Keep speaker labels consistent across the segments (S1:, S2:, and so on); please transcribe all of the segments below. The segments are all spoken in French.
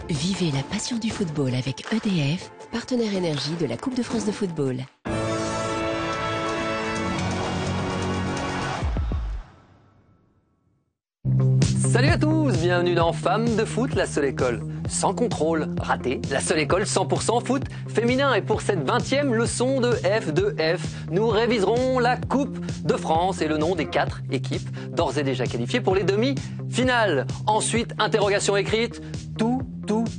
S1: Vivez la passion du football avec EDF, partenaire énergie de la Coupe de France de football.
S2: Salut à tous, bienvenue dans Femmes de foot, la seule école sans contrôle, raté, la seule école 100% foot féminin. Et pour cette 20e leçon de F2F, nous réviserons la Coupe de France et le nom des 4 équipes d'ores et déjà qualifiées pour les demi-finales. Ensuite, interrogation écrite,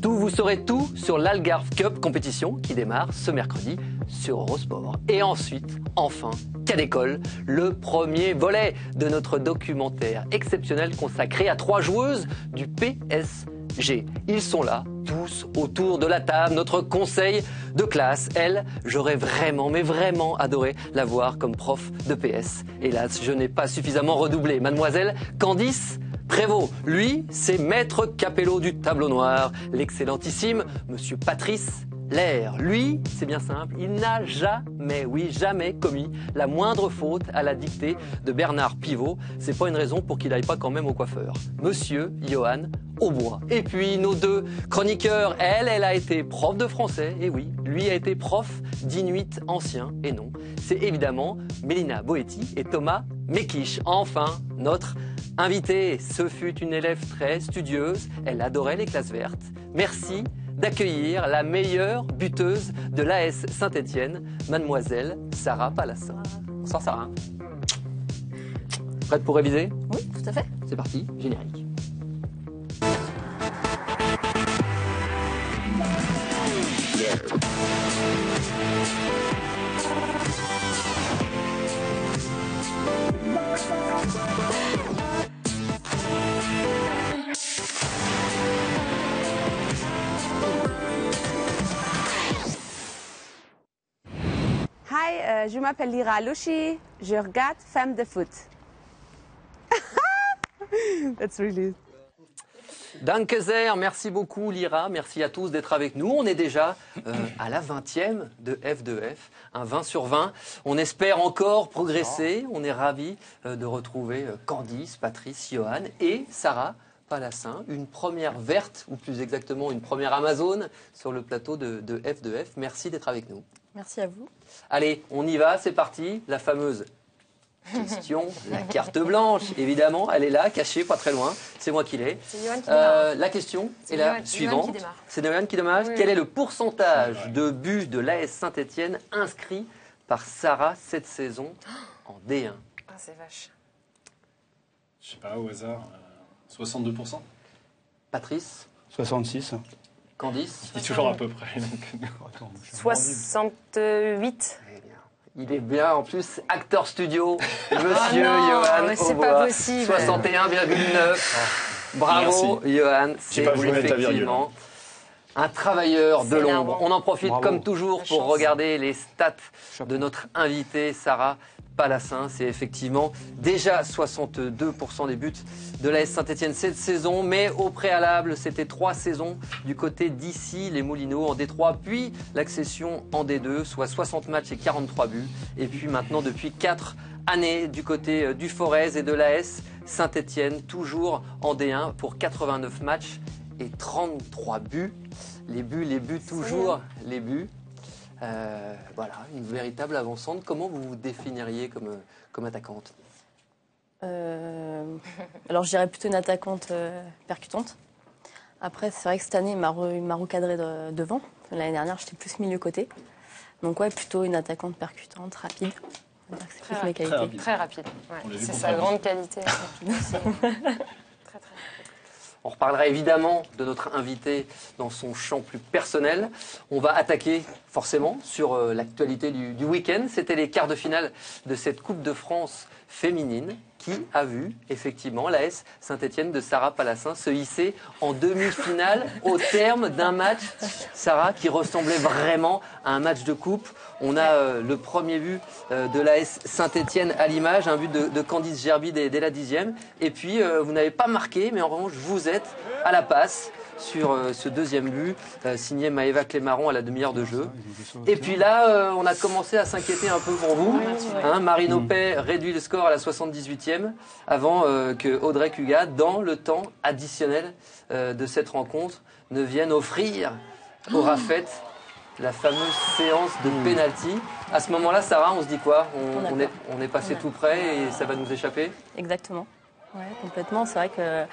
S2: vous saurez tout sur l'Algarve Cup compétition qui démarre ce mercredi sur Eurosport. Et ensuite, enfin, cas d'école, le premier volet de notre documentaire exceptionnel consacré à 3 joueuses du PSG. Ils sont là, tous autour de la table, notre conseil de classe. Elle, j'aurais vraiment, mais vraiment adoré la voir comme prof de PS. Hélas, je n'ai pas suffisamment redoublé. Mademoiselle Candice Prévost, lui, c'est Maître Capello du tableau noir, l'excellentissime Monsieur Patrice Lair. Lui, c'est bien simple, il n'a jamais, oui, jamais commis la moindre faute à la dictée de Bernard Pivot. C'est pas une raison pour qu'il n'aille pas quand même au coiffeur. Monsieur Johan Aubois. Et puis, nos 2 chroniqueurs, elle a été prof de français, et oui, lui a été prof d'Inuit ancien, et non, c'est évidemment Mélina Boetti et Thomas Mekish. Enfin, notre invitée, ce fut une élève très studieuse, elle adorait les classes vertes. Merci d'accueillir la meilleure buteuse de l'AS Saint-Étienne, mademoiselle Sarah Palassin. Bonsoir Sarah. Prête pour réviser?
S3: Oui, tout à fait.
S2: C'est parti, générique.
S3: Hi, je m'appelle Lira Alouchi, je regarde Femmes de foot. That's really...
S2: Danke sehr, merci beaucoup Lira, merci à tous d'être avec nous. On est déjà à la 20e de F2F, un 20 sur 20. On espère encore progresser, on est ravis de retrouver Candice, Patrice, Johan et Sarah Palassin, une première verte, ou plus exactement une première Amazone sur le plateau de F2F. Merci d'être avec nous.
S3: Merci à vous.
S2: Allez, on y va, c'est parti, la fameuse question, la carte blanche, évidemment, elle est là, cachée, pas très loin, c'est moi qui l'ai.
S4: C'est Johan qui démarre.
S2: La question est la suivante. C'est Johan qui démarre.
S4: Oui.
S2: Quel est le pourcentage de buts de l'AS Saint-Étienne inscrits par Sarah cette saison en D1?
S4: Ah, c'est vache.
S5: Je sais pas, au hasard, 62%.
S2: Patrice,
S6: 66.
S2: Candice,
S5: C'est toujours à peu près. Donc...
S4: 68.
S2: eh bien, il est bien en plus acteur studio, monsieur
S4: non,
S2: Johan
S4: mais c'est
S2: Aubois,
S4: pas possible.
S2: 61,9. Bravo Johan,
S5: J'ai
S2: c'est
S5: pas voulu mettre ta virgule.
S2: effectivement un travailleur de
S4: C'est
S2: l'ombre.
S4: énervant.
S2: On en profite
S6: Bravo.
S2: comme toujours
S4: La
S2: pour
S4: chance.
S2: regarder les stats
S6: Chapeau.
S2: de notre invitée Sarah Palassin. C'est effectivement déjà 62% des buts de l'AS Saint-Étienne cette saison, mais au préalable, c'était 3 saisons du côté d'Issy, les Moulineaux en D3, puis l'accession en D2, soit 60 matchs et 43 buts. Et puis maintenant, depuis 4 années, du côté du Forez et de l'AS Saint-Étienne, toujours en D1 pour 89 matchs et 33 buts. Les buts, toujours les buts. Voilà, une véritable avançante. Comment vous vous définiriez comme attaquante?
S7: Alors je dirais plutôt une attaquante percutante. Après, c'est vrai que cette année, il m'a recadré devant. L'année dernière, j'étais plus milieu-côté. Donc ouais, plutôt une attaquante percutante, rapide. On va dire que c'est plus mes qualités.
S5: rapide.
S4: Très rapide.
S5: On l'a
S4: Ouais.
S5: vu
S4: C'est
S5: pour
S4: sa
S5: Fabrice.
S4: grande qualité. Très, très.
S2: On reparlera évidemment de notre invité dans son champ plus personnel. On va attaquer forcément sur l'actualité du week-end. C'était les quarts de finale de cette Coupe de France féminine qui a vu effectivement l'AS Saint-Étienne de Sarah Palassin se hisser en demi-finale au terme d'un match, Sarah, qui ressemblait vraiment à un match de coupe. On a le premier but de l'AS Saint-Étienne à l'image, un but de Candice Gerby dès la 10e. Et puis, vous n'avez pas marqué, mais en revanche, vous êtes à la passe. sur ce deuxième but, signé Maëva Clémaron à la demi-heure de jeu. Et puis là, on a commencé à s'inquiéter un peu pour vous. Marine Opet réduit le score à la 78e avant que Audrey Cugat, dans le temps additionnel de cette rencontre, ne vienne offrir au Rafet la fameuse séance de pénalty. À ce moment-là, Sarah, on se dit quoi? On est passé tout près et ça va nous échapper?
S7: Exactement. Ouais, complètement. C'est vrai que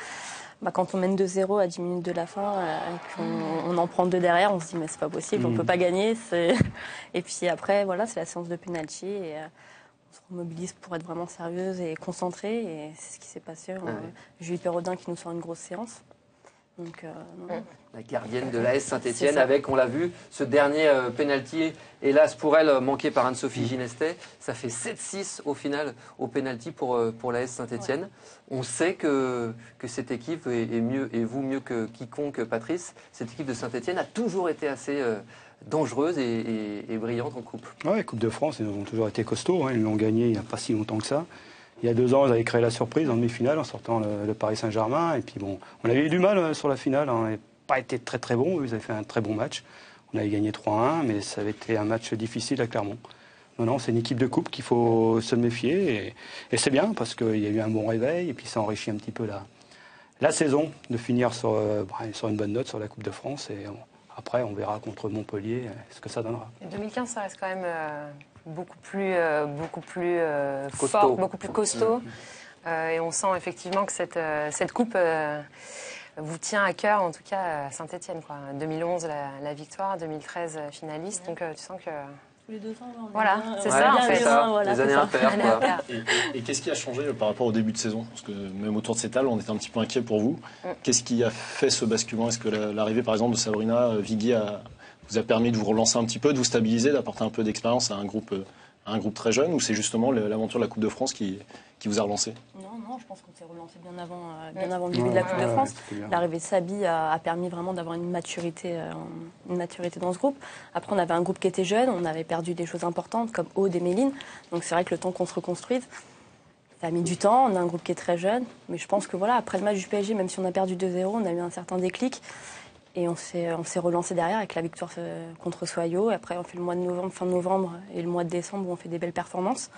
S7: quand on mène 2-0 à 10 minutes de la fin et qu'on en prend 2 derrière, on se dit mais c'est pas possible, on peut pas gagner. Et puis après, voilà, c'est la séance de penalty et on se remobilise pour être vraiment sérieuse et concentrée. Et c'est ce qui s'est passé. Julie Perrodin qui nous sort une grosse séance. Donc,
S2: la gardienne de l'AS Saint-Etienne avec, on l'a vu, ce dernier penalty, hélas pour elle, manqué par Anne-Sophie Ginestet. Ça fait 7-6 au final au penalty pour l'AS Saint-Etienne. Ouais. On sait que cette équipe est mieux, et vous mieux que quiconque, Patrice, cette équipe de Saint-Etienne a toujours été assez dangereuse et brillante en coupe.
S6: Oui, Coupe de France, ils ont toujours été costauds. Ils l'ont gagné il n'y a pas si longtemps que ça. Il y a 2 ans, ils avaient créé la surprise en demi-finale en sortant le Paris Saint-Germain. Et puis bon, on avait eu du mal sur la finale. On n'avait pas été très très bon. Ils avaient fait un très bon match. On avait gagné 3-1, mais ça avait été un match difficile à Clermont. Non, c'est une équipe de coupe qu'il faut se méfier. Et c'est bien parce qu'il y a eu un bon réveil. Et puis ça enrichit un petit peu la saison de finir sur une bonne note sur la Coupe de France. Et après, on verra contre Montpellier ce que ça donnera.
S4: Et 2015, ça reste quand même... beaucoup plus fort, beaucoup plus costaud. Et on sent effectivement que cette coupe vous tient à cœur, en tout cas à Saint-Etienne. 2011, la victoire, 2013, finaliste. Donc tu sens que...
S7: Tous les 2 ans,
S4: voilà, c'est ça, en fait.
S2: Les années impaires.
S5: Et qu'est-ce qui a changé par rapport au début de saison? Parce que même autour de cette table, on était un petit peu inquiets pour vous. Qu'est-ce qui a fait ce basculement? Est-ce que l'arrivée, par exemple, de Sabrina Vigui vous a permis de vous relancer un petit peu, de vous stabiliser, d'apporter un peu d'expérience à un groupe très jeune, ou c'est justement l'aventure de la Coupe de France qui vous a relancé?
S7: Non, je pense qu'on s'est relancé bien avant le début de la Coupe de France. L'arrivée de Sabi a permis vraiment d'avoir une maturité dans ce groupe. Après, on avait un groupe qui était jeune, on avait perdu des choses importantes comme Aude et Méline. Donc c'est vrai que le temps qu'on se reconstruise, ça a mis du temps. On a un groupe qui est très jeune, mais je pense que voilà, après le match du PSG, même si on a perdu 2-0, on a eu un certain déclic. Et on s'est relancé derrière avec la victoire contre Soyaux. Et après, on fait le mois de novembre, fin novembre et le mois de décembre où on fait des belles performances.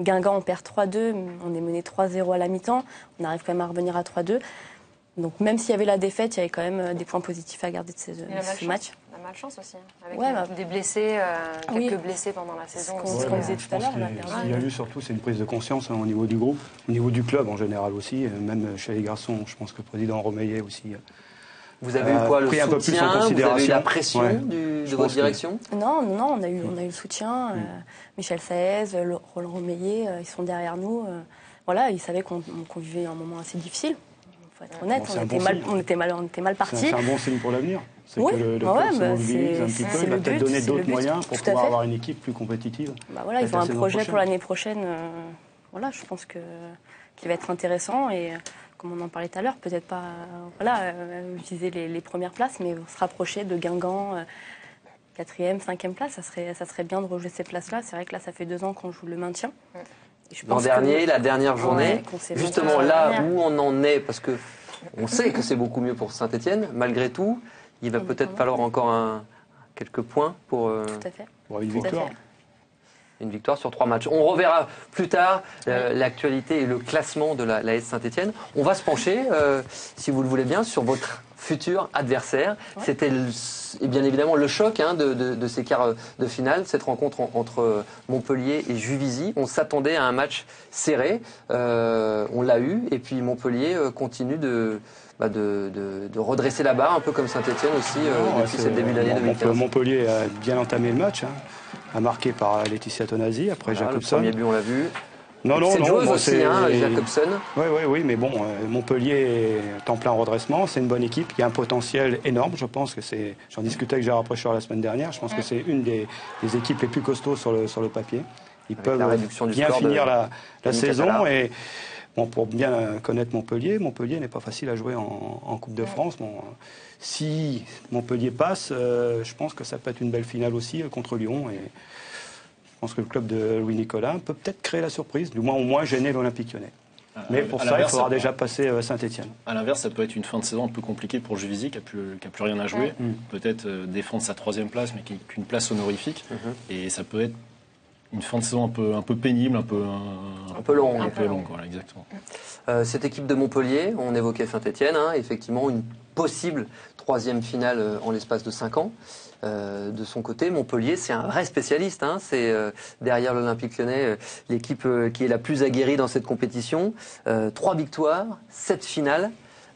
S7: Guingamp, on perd 3-2. On est mené 3-0 à la mi-temps. On arrive quand même à revenir à 3-2. Donc même s'il y avait la défaite, il y avait quand même des points positifs à garder de ce match.
S4: La malchance aussi, avec des blessés, quelques blessés pendant la saison.
S7: Ce qu'on disait tout à l'heure, on a perdu.
S6: Ce qu'il y a eu surtout, c'est une prise de conscience au niveau du groupe, au niveau du club en général aussi. Même chez les garçons, je pense que le président Romeillet aussi...
S2: Vous avez eu quoi, le soutien? Vous avez eu la pression de votre direction?
S7: Non, on a eu le soutien. Michel Saez, Roland Romeillet, ils sont derrière nous. Voilà, ils savaient qu'on vivait un moment assez difficile. Il faut être honnête, on était mal partis.
S6: C'est un bon signe pour l'avenir. C'est que le club se mobilise un petit peu. Il va peut-être donner d'autres moyens pour pouvoir avoir une équipe plus compétitive.
S7: Voilà, ils ont un projet pour l'année prochaine. Voilà, je pense qu'il va être intéressant et... Comme on en parlait tout à l'heure, peut-être pas viser les premières places, mais se rapprocher de Guingamp, 4e, 5e place, ça serait bien de rejouer ces places-là. C'est vrai que là, ça fait 2 ans qu'on joue le maintien.
S2: L'an dernier, la dernière journée, justement là où on en est, parce que on sait que c'est beaucoup mieux pour Saint-Etienne, malgré tout, il va peut-être falloir encore quelques points pour
S6: une victoire.
S2: Une victoire sur 3 matchs. On reverra plus tard l'actualité et le classement de la AS Saint-Etienne. On va se pencher, si vous le voulez bien, sur votre futur adversaire. C'était bien évidemment le choc de ces quarts de finale, cette rencontre entre Montpellier et Juvisy. On s'attendait à un match serré, on l'a eu, et puis Montpellier continue de redresser la barre, un peu comme Saint-Etienne aussi depuis ce début d'année 2015.
S6: Montpellier a bien entamé le match, a marqué par Laetitia Tonasi, après Jacobson.
S2: Le premier but, on l'a vu.
S6: C'est
S2: une joueuse aussi, Jacobson.
S6: Oui, mais bon, Montpellier est en plein redressement, c'est une bonne équipe, il y a un potentiel énorme, je pense que c'est... J'en discutais avec Gérard Prêcheur la semaine dernière, je pense que c'est une des équipes les plus costauds sur le papier. Ils peuvent bien finir la saison et... Bon, pour bien connaître Montpellier n'est pas facile à jouer en Coupe de France. Bon, si Montpellier passe, je pense que ça peut être une belle finale aussi contre Lyon. Et je pense que le club de Louis Nicolin peut peut-être créer la surprise, du moins au moins gêner l'Olympique Lyonnais. Mais pour ça, il faudra déjà passer Saint-Etienne.
S5: À l'inverse, ça peut être une fin de saison un peu compliquée pour Juvisy, qui n'a plus rien à jouer. Peut-être défendre sa 3e place, mais qu'une place honorifique. Et ça peut être une fin de saison un peu pénible, un peu longue. Voilà, exactement.
S2: Cette équipe de Montpellier, on évoquait Saint-Etienne, effectivement une possible 3e finale en l'espace de 5 ans. De son côté, Montpellier, c'est un vrai spécialiste. C'est derrière l'Olympique Lyonnais l'équipe qui est la plus aguerrie dans cette compétition. 3 victoires, 7 finales.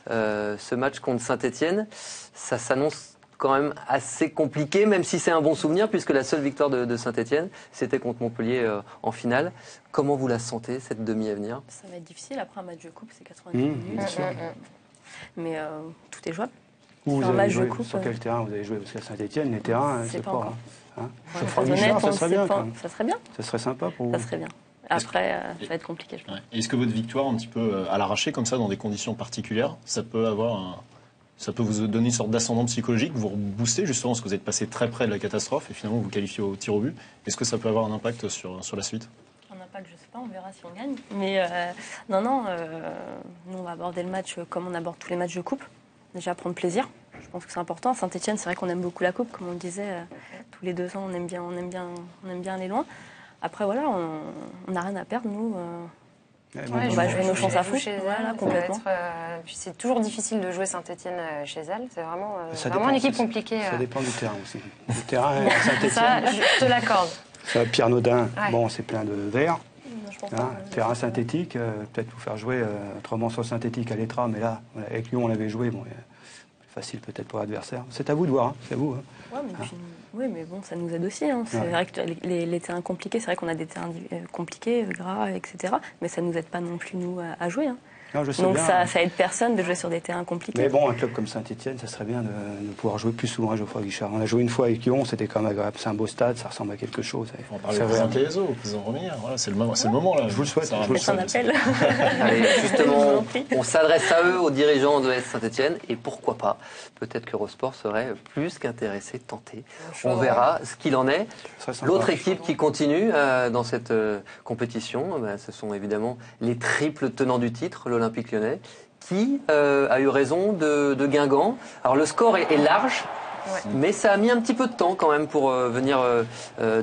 S2: Ce match contre Saint-Etienne, ça s'annonce quand même assez compliqué, même si c'est un bon souvenir, puisque la seule victoire de Saint-Etienne, c'était contre Montpellier en finale. Comment vous la sentez, cette demi à venir?
S7: Ça va être difficile. Après un match de coupe, c'est 90 minutes. Mais tout est jouable.
S6: Vous avez joué sur quel terrain vous avez joué? Parce qu'à Saint-Etienne, les terrains, c'est pas encore.
S7: Ça serait bien. Ça serait bien.
S6: Ça serait sympa pour vous.
S7: Ça serait bien. Après, ça va être compliqué, je pense.
S5: Est-ce que votre victoire, un petit peu à l'arraché, comme ça, dans des conditions particulières, ça peut vous donner une sorte d'ascendant psychologique, vous rebooster justement parce que vous êtes passé très près de la catastrophe et finalement vous qualifiez au tir au but. Est-ce que ça peut avoir un impact sur la suite?
S7: Un impact, je sais pas, on verra si on gagne. Mais nous on va aborder le match comme on aborde tous les matchs de coupe. Déjà prendre plaisir. Je pense que c'est important. Saint-Etienne, c'est vrai qu'on aime beaucoup la coupe, comme on le disait. Tous les 2 ans, on aime bien aller loin. Après voilà, on n'a rien à perdre nous. On va jouer nos chances à fond.
S4: Complètement. Puis c'est toujours difficile de jouer Saint-Etienne chez elle. C'est vraiment une équipe compliquée.
S6: Ça dépend du terrain aussi. Le terrain à Saint-Etienne.
S4: Ça, je te l'accorde.
S6: Pierre Naudin, c'est plein de verre. Terrain synthétique, peut-être vous faire jouer autrement sur synthétique à l'Etra, mais là, avec Lyon, on l'avait joué. Bon, plus facile peut-être pour l'adversaire. C'est à vous de voir, c'est à vous.
S7: Oui, mais bon, ça nous aide aussi. C'est vrai que les terrains compliqués, c'est vrai qu'on a des terrains compliqués, gras, etc. Mais ça ne nous aide pas non plus, nous, à jouer.
S6: Non, je sais
S7: donc
S6: bien,
S7: ça aide personne de jouer sur des terrains compliqués.
S6: Mais bon, un club comme Saint-Etienne, ça serait bien de pouvoir jouer plus souvent à Geoffroy Guichard. On a joué une fois avec Lyon, c'était quand même agréable. C'est un beau stade, ça ressemble à quelque chose.
S5: On va parler de Saint-Ézo, au président Romière. Voilà, c'est le moment là.
S6: Je vous le souhaite.
S7: C'est un appel.
S2: Allez, justement, on s'adresse à eux, aux dirigeants de Saint-Etienne, et pourquoi pas. Peut-être qu'Eurosport serait plus qu'intéressé de tenter. On verra ce qu'il en est. L'autre équipe qui continue dans cette compétition, ce sont évidemment les triples tenants du titre, l'Olympique Lyonnais, qui a eu raison de Guingamp. Alors le score est large, mais ça a mis un petit peu de temps quand même pour venir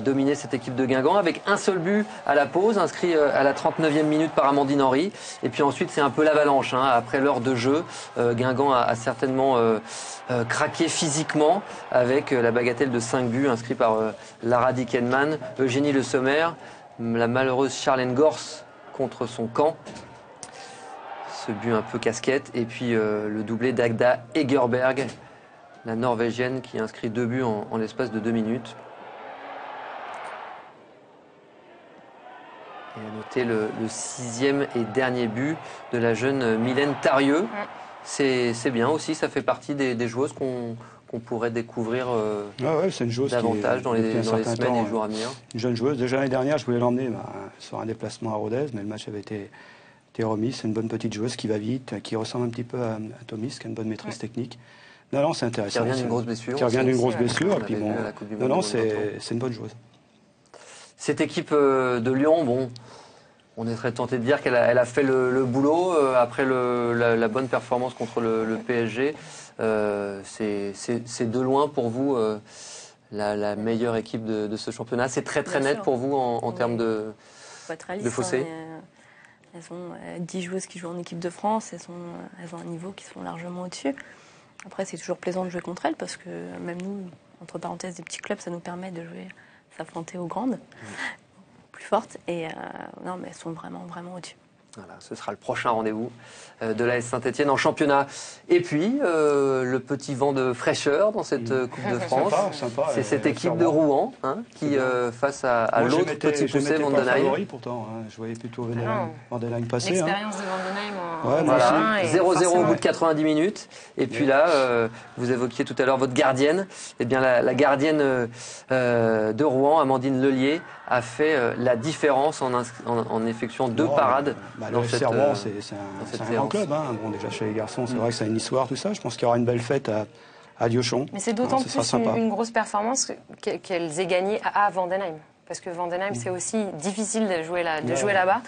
S2: dominer cette équipe de Guingamp, avec un seul but à la pause, inscrit à la 39e minute par Amandine Henry. Et puis ensuite c'est un peu l'avalanche. Après l'heure de jeu, Guingamp a certainement craqué physiquement avec la bagatelle de 5 buts inscrits par Lara Dickenman, Eugénie Le Sommer, la malheureuse Charlène Gors contre son camp. Ce but un peu casquette, et puis le doublé d'Agda Egerberg, la Norvégienne, qui inscrit 2 buts en l'espace de 2 minutes. Et à noter le 6e et dernier but de la jeune Mylène Tarieux. C'est bien aussi, ça fait partie des joueuses qu'on pourrait découvrir
S6: c'est une joueuse
S2: davantage dans les semaines et les jours à venir.
S6: Une jeune joueuse, déjà l'année dernière, je voulais l'emmener sur un déplacement à Rodez, mais le match avait été remis. C'est une bonne petite joueuse qui va vite, qui ressemble un petit peu à Thomas, qui a une bonne maîtrise technique. Non, c'est intéressant.
S2: Qui revient d'une grosse blessure.
S6: Qui revient d'une grosse blessure. Et puis c'est une bonne joueuse.
S2: Cette équipe de Lyon, on est très tenté de dire qu'elle a fait le boulot après la bonne performance contre le PSG. C'est de loin pour vous la meilleure équipe de ce championnat. C'est très net sûr. Pour vous en termes de fossé.
S7: Elles ont 10 joueuses qui jouent en équipe de France, elles ont un niveau qui sont largement au-dessus. Après, c'est toujours plaisant de jouer contre elles parce que même nous, entre parenthèses, des petits clubs, ça nous permet de s'affronter aux grandes, plus fortes. Et mais elles sont vraiment au-dessus.
S2: Voilà, ce sera le prochain rendez-vous de l'AS Saint-Etienne en championnat. Et puis, le petit vent de fraîcheur dans cette Coupe de France.
S6: Sympa,
S2: c'est cette équipe de Rouen qui, face à l'autre petit poussé, Vandenheim.
S6: Pourtant, je voyais plutôt Vandenheim passer.
S4: L'expérience de Vandenheim.
S2: 0-0 au bout de 90 minutes. Et puis là, vous évoquiez tout à l'heure votre gardienne. Eh bien, la gardienne de Rouen, Amandine Lelier, a fait la différence en effectuant 2 parades.
S6: Le Rouen, c'est un grand club. Déjà chez les garçons, c'est vrai que ça a une histoire, tout ça. Je pense qu'il y aura une belle fête à Diochon.
S4: Mais c'est d'autant plus une grosse performance qu'elles aient gagné à Vandenheim. parce que Vendenheim, c'est aussi difficile de jouer là-bas.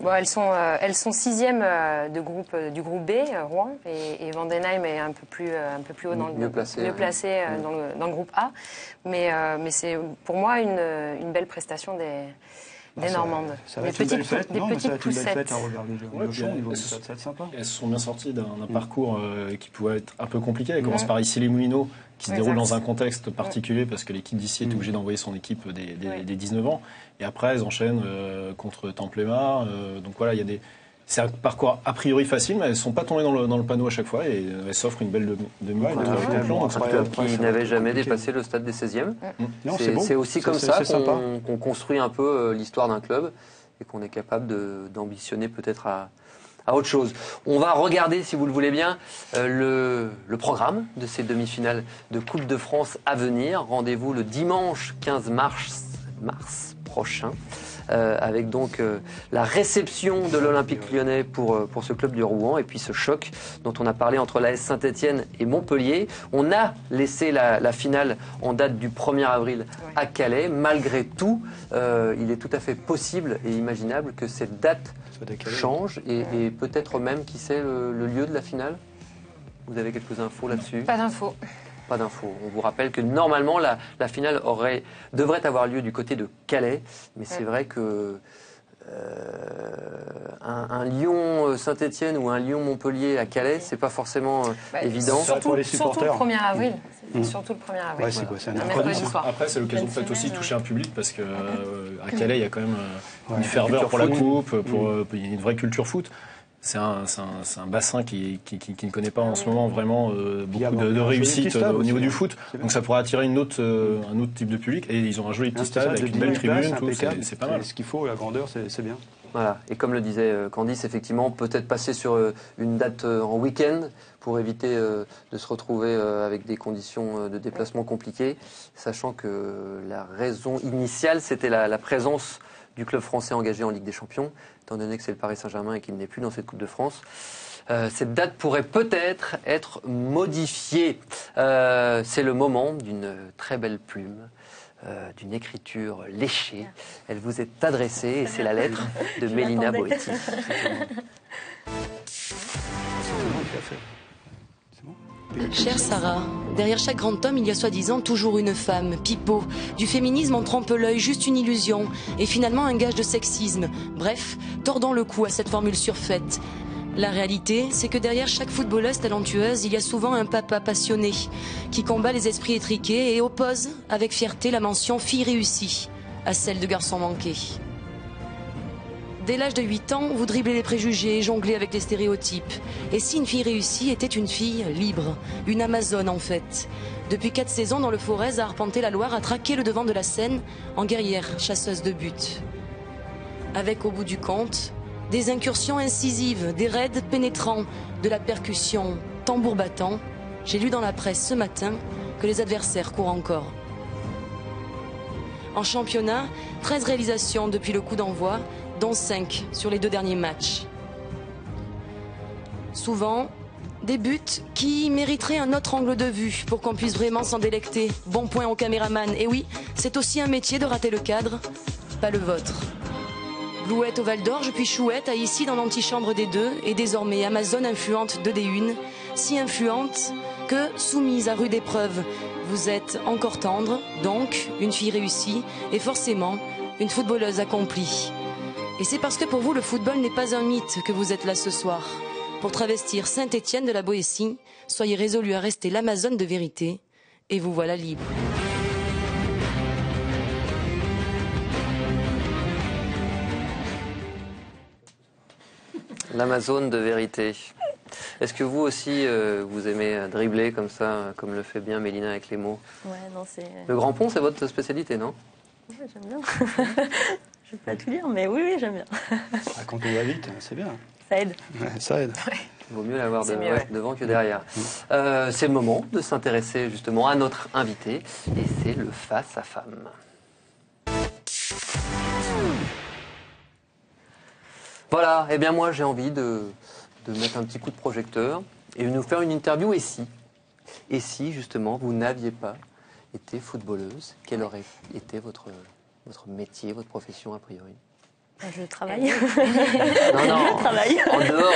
S4: Bon, elles sont 6e du groupe B, Rouen, et Vendenheim est un peu plus haut
S2: mieux placé
S4: dans le groupe A. Mais c'est pour moi une belle prestation des Normandes.
S6: Ça va être une belle fête.
S4: Des petites poussettes.
S6: À regarder le show, au niveau de ça, ça va être sympa.
S5: Elles se sont bien sorties d'un parcours qui pouvait être un peu compliqué. Elles commencent par Issy-les-Moulineaux, qui se déroule dans un contexte particulier parce que l'équipe d'ici est obligée d'envoyer son équipe des 19 ans. Et après, elles enchaînent contre Templemar. Donc voilà, c'est un parcours a priori facile, mais elles ne sont pas tombées dans le panneau à chaque fois et elles s'offrent une belle demi contre
S2: un club qui n'avait jamais dépassé le stade des 16e. C'est aussi comme ça qu'on construit un peu l'histoire d'un club et qu'on est capable d'ambitionner peut-être à autre chose. On va regarder, si vous le voulez bien, le programme de ces demi-finales de Coupe de France à venir. Rendez-vous le dimanche 15 mars prochain. Avec donc la réception de l'Olympique Lyonnais pour ce club du Rouen et puis ce choc dont on a parlé entre l'AS Saint-Etienne et Montpellier. On a laissé la finale en date du 1er avril à Calais. Malgré tout, il est tout à fait possible et imaginable que cette date change et peut-être même, qui sait, le lieu de la finale. Vous avez quelques infos là-dessus?
S4: Pas d'infos.
S2: Pas d'infos. On vous rappelle que normalement la finale devrait avoir lieu du côté de Calais, mais c'est vrai que un Lyon-Saint-Etienne ou un Lyon-Montpellier à Calais, c'est pas forcément évident.
S4: Surtout le 1er avril.
S6: Ouais,
S4: C'est un
S6: mercredi
S4: soir.
S5: Après, c'est l'occasion peut-être aussi de toucher un public parce que à Calais, il y a quand même une ferveur pour la coupe, il y a une vraie culture foot. C'est un bassin qui ne connaît pas en ce moment vraiment beaucoup de réussite au niveau du foot. Donc ça pourrait attirer un autre type de public. Et ils ont un joli petit stade avec une belle tribune, c'est pas mal.
S6: Ce qu'il faut, la grandeur, c'est bien.
S2: Voilà. Et comme le disait Candice, effectivement, peut-être passer sur une date en week-end pour éviter de se retrouver avec des conditions de déplacement compliquées, sachant que la raison initiale, c'était la présence du club français engagé en Ligue des Champions, étant donné que c'est le Paris Saint-Germain et qu'il n'est plus dans cette Coupe de France. Cette date pourrait peut-être être modifiée. C'est le moment d'une très belle plume, d'une écriture léchée. Elle vous est adressée et c'est la lettre de Mélina Boetti.
S8: Chère Sarah, derrière chaque grand homme, il y a soi-disant toujours une femme, pipeau. Du féminisme en trompe l'œil, juste une illusion, et finalement un gage de sexisme. Bref, tordons le cou à cette formule surfaite. La réalité, c'est que derrière chaque footballeuse talentueuse, il y a souvent un papa passionné, qui combat les esprits étriqués et oppose avec fierté la mention fille réussie à celle de garçon manqué. Dès l'âge de 8 ans, vous driblez les préjugés, jonglez avec les stéréotypes. Et si une fille réussie était une fille libre, une Amazone en fait. Depuis 4 saisons dans le Forez, à arpenter la Loire, à traquer le devant de la Seine en guerrière chasseuse de buts. Avec au bout du compte, des incursions incisives, des raids pénétrants, de la percussion, tambour battant. J'ai lu dans la presse ce matin que les adversaires courent encore. En championnat, 13 réalisations depuis le coup d'envoi, dont 5 sur les 2 derniers matchs. Souvent, des buts qui mériteraient un autre angle de vue pour qu'on puisse vraiment s'en délecter. Bon point au caméraman. Et oui, c'est aussi un métier de rater le cadre, pas le vôtre. Blouette au Val d'Orge, puis Chouette à ici dans l'antichambre des 2, et désormais Amazone influente de D1, si influente que, soumise à rude épreuve, vous êtes encore tendre, donc une fille réussie, et forcément une footballeuse accomplie. Et c'est parce que pour vous, le football n'est pas un mythe que vous êtes là ce soir. Pour travestir Saint-Étienne de la Boétie, soyez résolus à rester l'Amazone de vérité, et vous voilà libre.
S2: L'Amazone de vérité. Est-ce que vous aussi, vous aimez dribbler comme ça, comme le fait bien Mélina avec les mots?
S7: Ouais, non, c'est...
S2: Le grand pont, c'est votre spécialité, non?
S7: Ouais, j'aime bien. Je ne vais pas tout lire, mais oui, j'aime bien.
S6: Quand on va vite, c'est bien.
S7: Ça aide.
S6: Ouais, ça aide.
S2: Il vaut mieux l'avoir devant que derrière. C'est le moment de s'intéresser justement à notre invité, et c'est le face à femme. Voilà, eh bien moi j'ai envie de mettre un petit coup de projecteur et de nous faire une interview. Et si justement vous n'aviez pas été footballeuse, quelle aurait été votre votre métier, votre profession a priori?
S7: Je travaille.
S2: Non,
S7: Je travaille.
S2: En dehors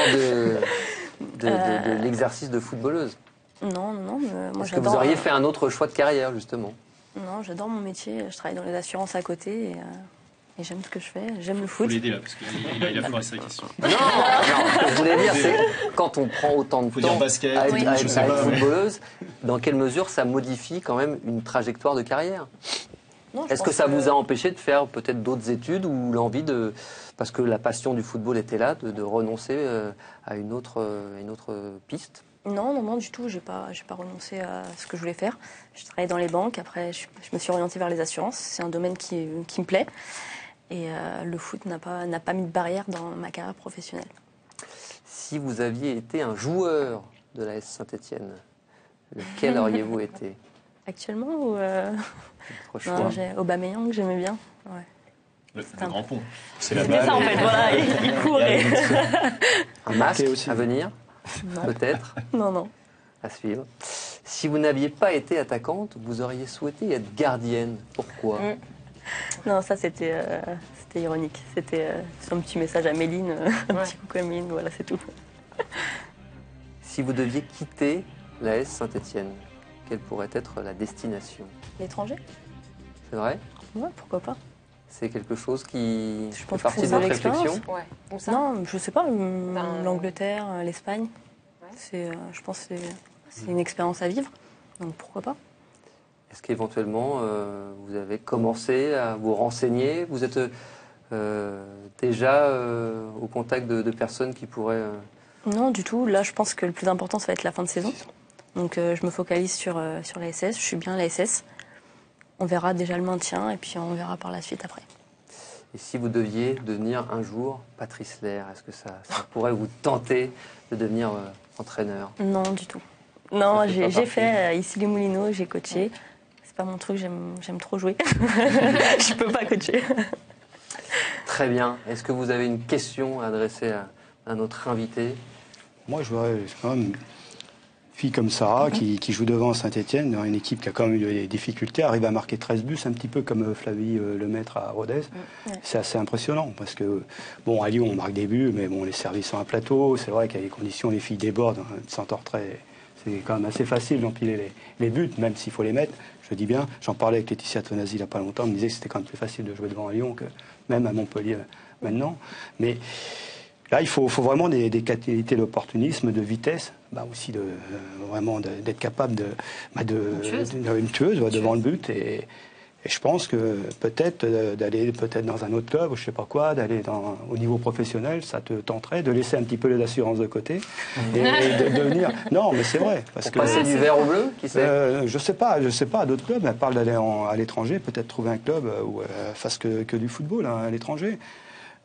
S2: de l'exercice de footballeuse.
S7: Non. Moi,
S2: Est-ce que vous auriez fait un autre choix de carrière, justement?
S7: Non, j'adore mon métier. Je travaille dans les assurances à côté et j'aime ce que je fais. J'aime le foot.
S5: Faut l'aider là, parce qu'il a foiré sa question.
S2: Non, ce que je voulais dire, c'est quand on prend autant de temps
S5: basket,
S2: à être,
S5: oui.
S2: à
S5: Je
S2: être
S5: sais pas,
S2: footballeuse, dans quelle mesure ça modifie quand même une trajectoire de carrière? Est-ce que ça vous a empêché de faire peut-être d'autres études ou l'envie de... Parce que la passion du football était là, de renoncer à une autre piste?
S7: Non, du tout. J'ai pas renoncé à ce que je voulais faire. Je travaillais dans les banques. Après, je me suis orientée vers les assurances. C'est un domaine qui me plaît. Et le foot n'a pas mis de barrière dans ma carrière professionnelle.
S2: Si vous aviez été un joueur de l'AS Saint-Étienne, lequel auriez-vous été?
S7: Actuellement ou
S2: Votre choix.
S7: non, j'ai Aubameyang que j'aimais bien. Ouais.
S5: Le grand pont. C'est
S7: C'était ça en fait, voilà, il courait.
S2: Un masque
S6: aussi.
S2: à venir,
S7: Non.
S2: peut-être,
S7: Non.
S2: à suivre. Si vous n'aviez pas été attaquante, vous auriez souhaité être gardienne. Pourquoi?
S7: Non, ça c'était ironique. C'était un petit message à Méline, un petit coucou à Méline, voilà, c'est tout.
S2: Si vous deviez quitter l'AS Saint-Étienne, quelle pourrait être la destination?
S7: L'étranger?
S2: C'est vrai?
S7: Ouais, pourquoi pas.
S2: C'est quelque chose qui
S7: Je
S2: fait
S7: pense
S2: partie
S7: que
S2: de
S7: c'est
S2: votre
S7: l'expérience.
S2: réflexion?
S4: Ouais. Où ça?
S7: Non, je sais pas, l'Angleterre, l'Espagne.
S4: Ouais.
S7: Je pense que c'est une expérience à vivre, donc pourquoi pas.
S2: Est-ce qu'éventuellement, vous avez commencé à vous renseigner? Vous êtes déjà au contact de personnes qui pourraient...
S7: Non, du tout. Là, je pense que le plus important, ça va être la fin de saison. Donc, je me focalise sur la SS. Je suis bien à la SS. On verra déjà le maintien et puis on verra par la suite après.
S2: Et si vous deviez devenir un jour Patrice Lair, est-ce que ça pourrait vous tenter de devenir entraîneur?
S7: Non, du tout. Non,
S2: Ça fait pas
S7: j'ai
S2: partie.
S7: fait ici les Moulineaux, j'ai coaché. C'est pas mon truc, j'aime trop jouer. Je peux pas coacher.
S2: Très bien. Est-ce que vous avez une question à adresser à notre invité?
S6: Moi, je vois quand même une fille comme Sarah qui joue devant Saint-Étienne, dans une équipe qui a quand même eu des difficultés, arrive à marquer 13 buts, un petit peu comme Flavie Lemaître à Rodez. C'est assez impressionnant parce que, bon, à Lyon, on marque des buts, mais bon, les services sont à plateau. C'est vrai qu'il y a des conditions, les filles débordent, c'est quand même assez facile d'empiler les buts, même s'il faut les mettre. Je dis bien, j'en parlais avec Laetitia Tonazzi il n'y a pas longtemps, elle me disait que c'était quand même plus facile de jouer devant à Lyon que même à Montpellier maintenant. Mais là, il faut vraiment des qualités d'opportunisme, de vitesse, aussi vraiment d'être capable une tueuse devant le but. Et je pense que peut-être d'aller dans un autre club, ou je sais pas quoi, d'aller au niveau professionnel, ça te tenterait de laisser un petit peu les assurances de côté et de devenir. Non, mais c'est vrai, parce que
S2: passer du vert au bleu, qui sait?
S6: je sais pas, d'autres clubs. Elle parle d'aller à l'étranger, peut-être trouver un club où elle fasse que du football à l'étranger.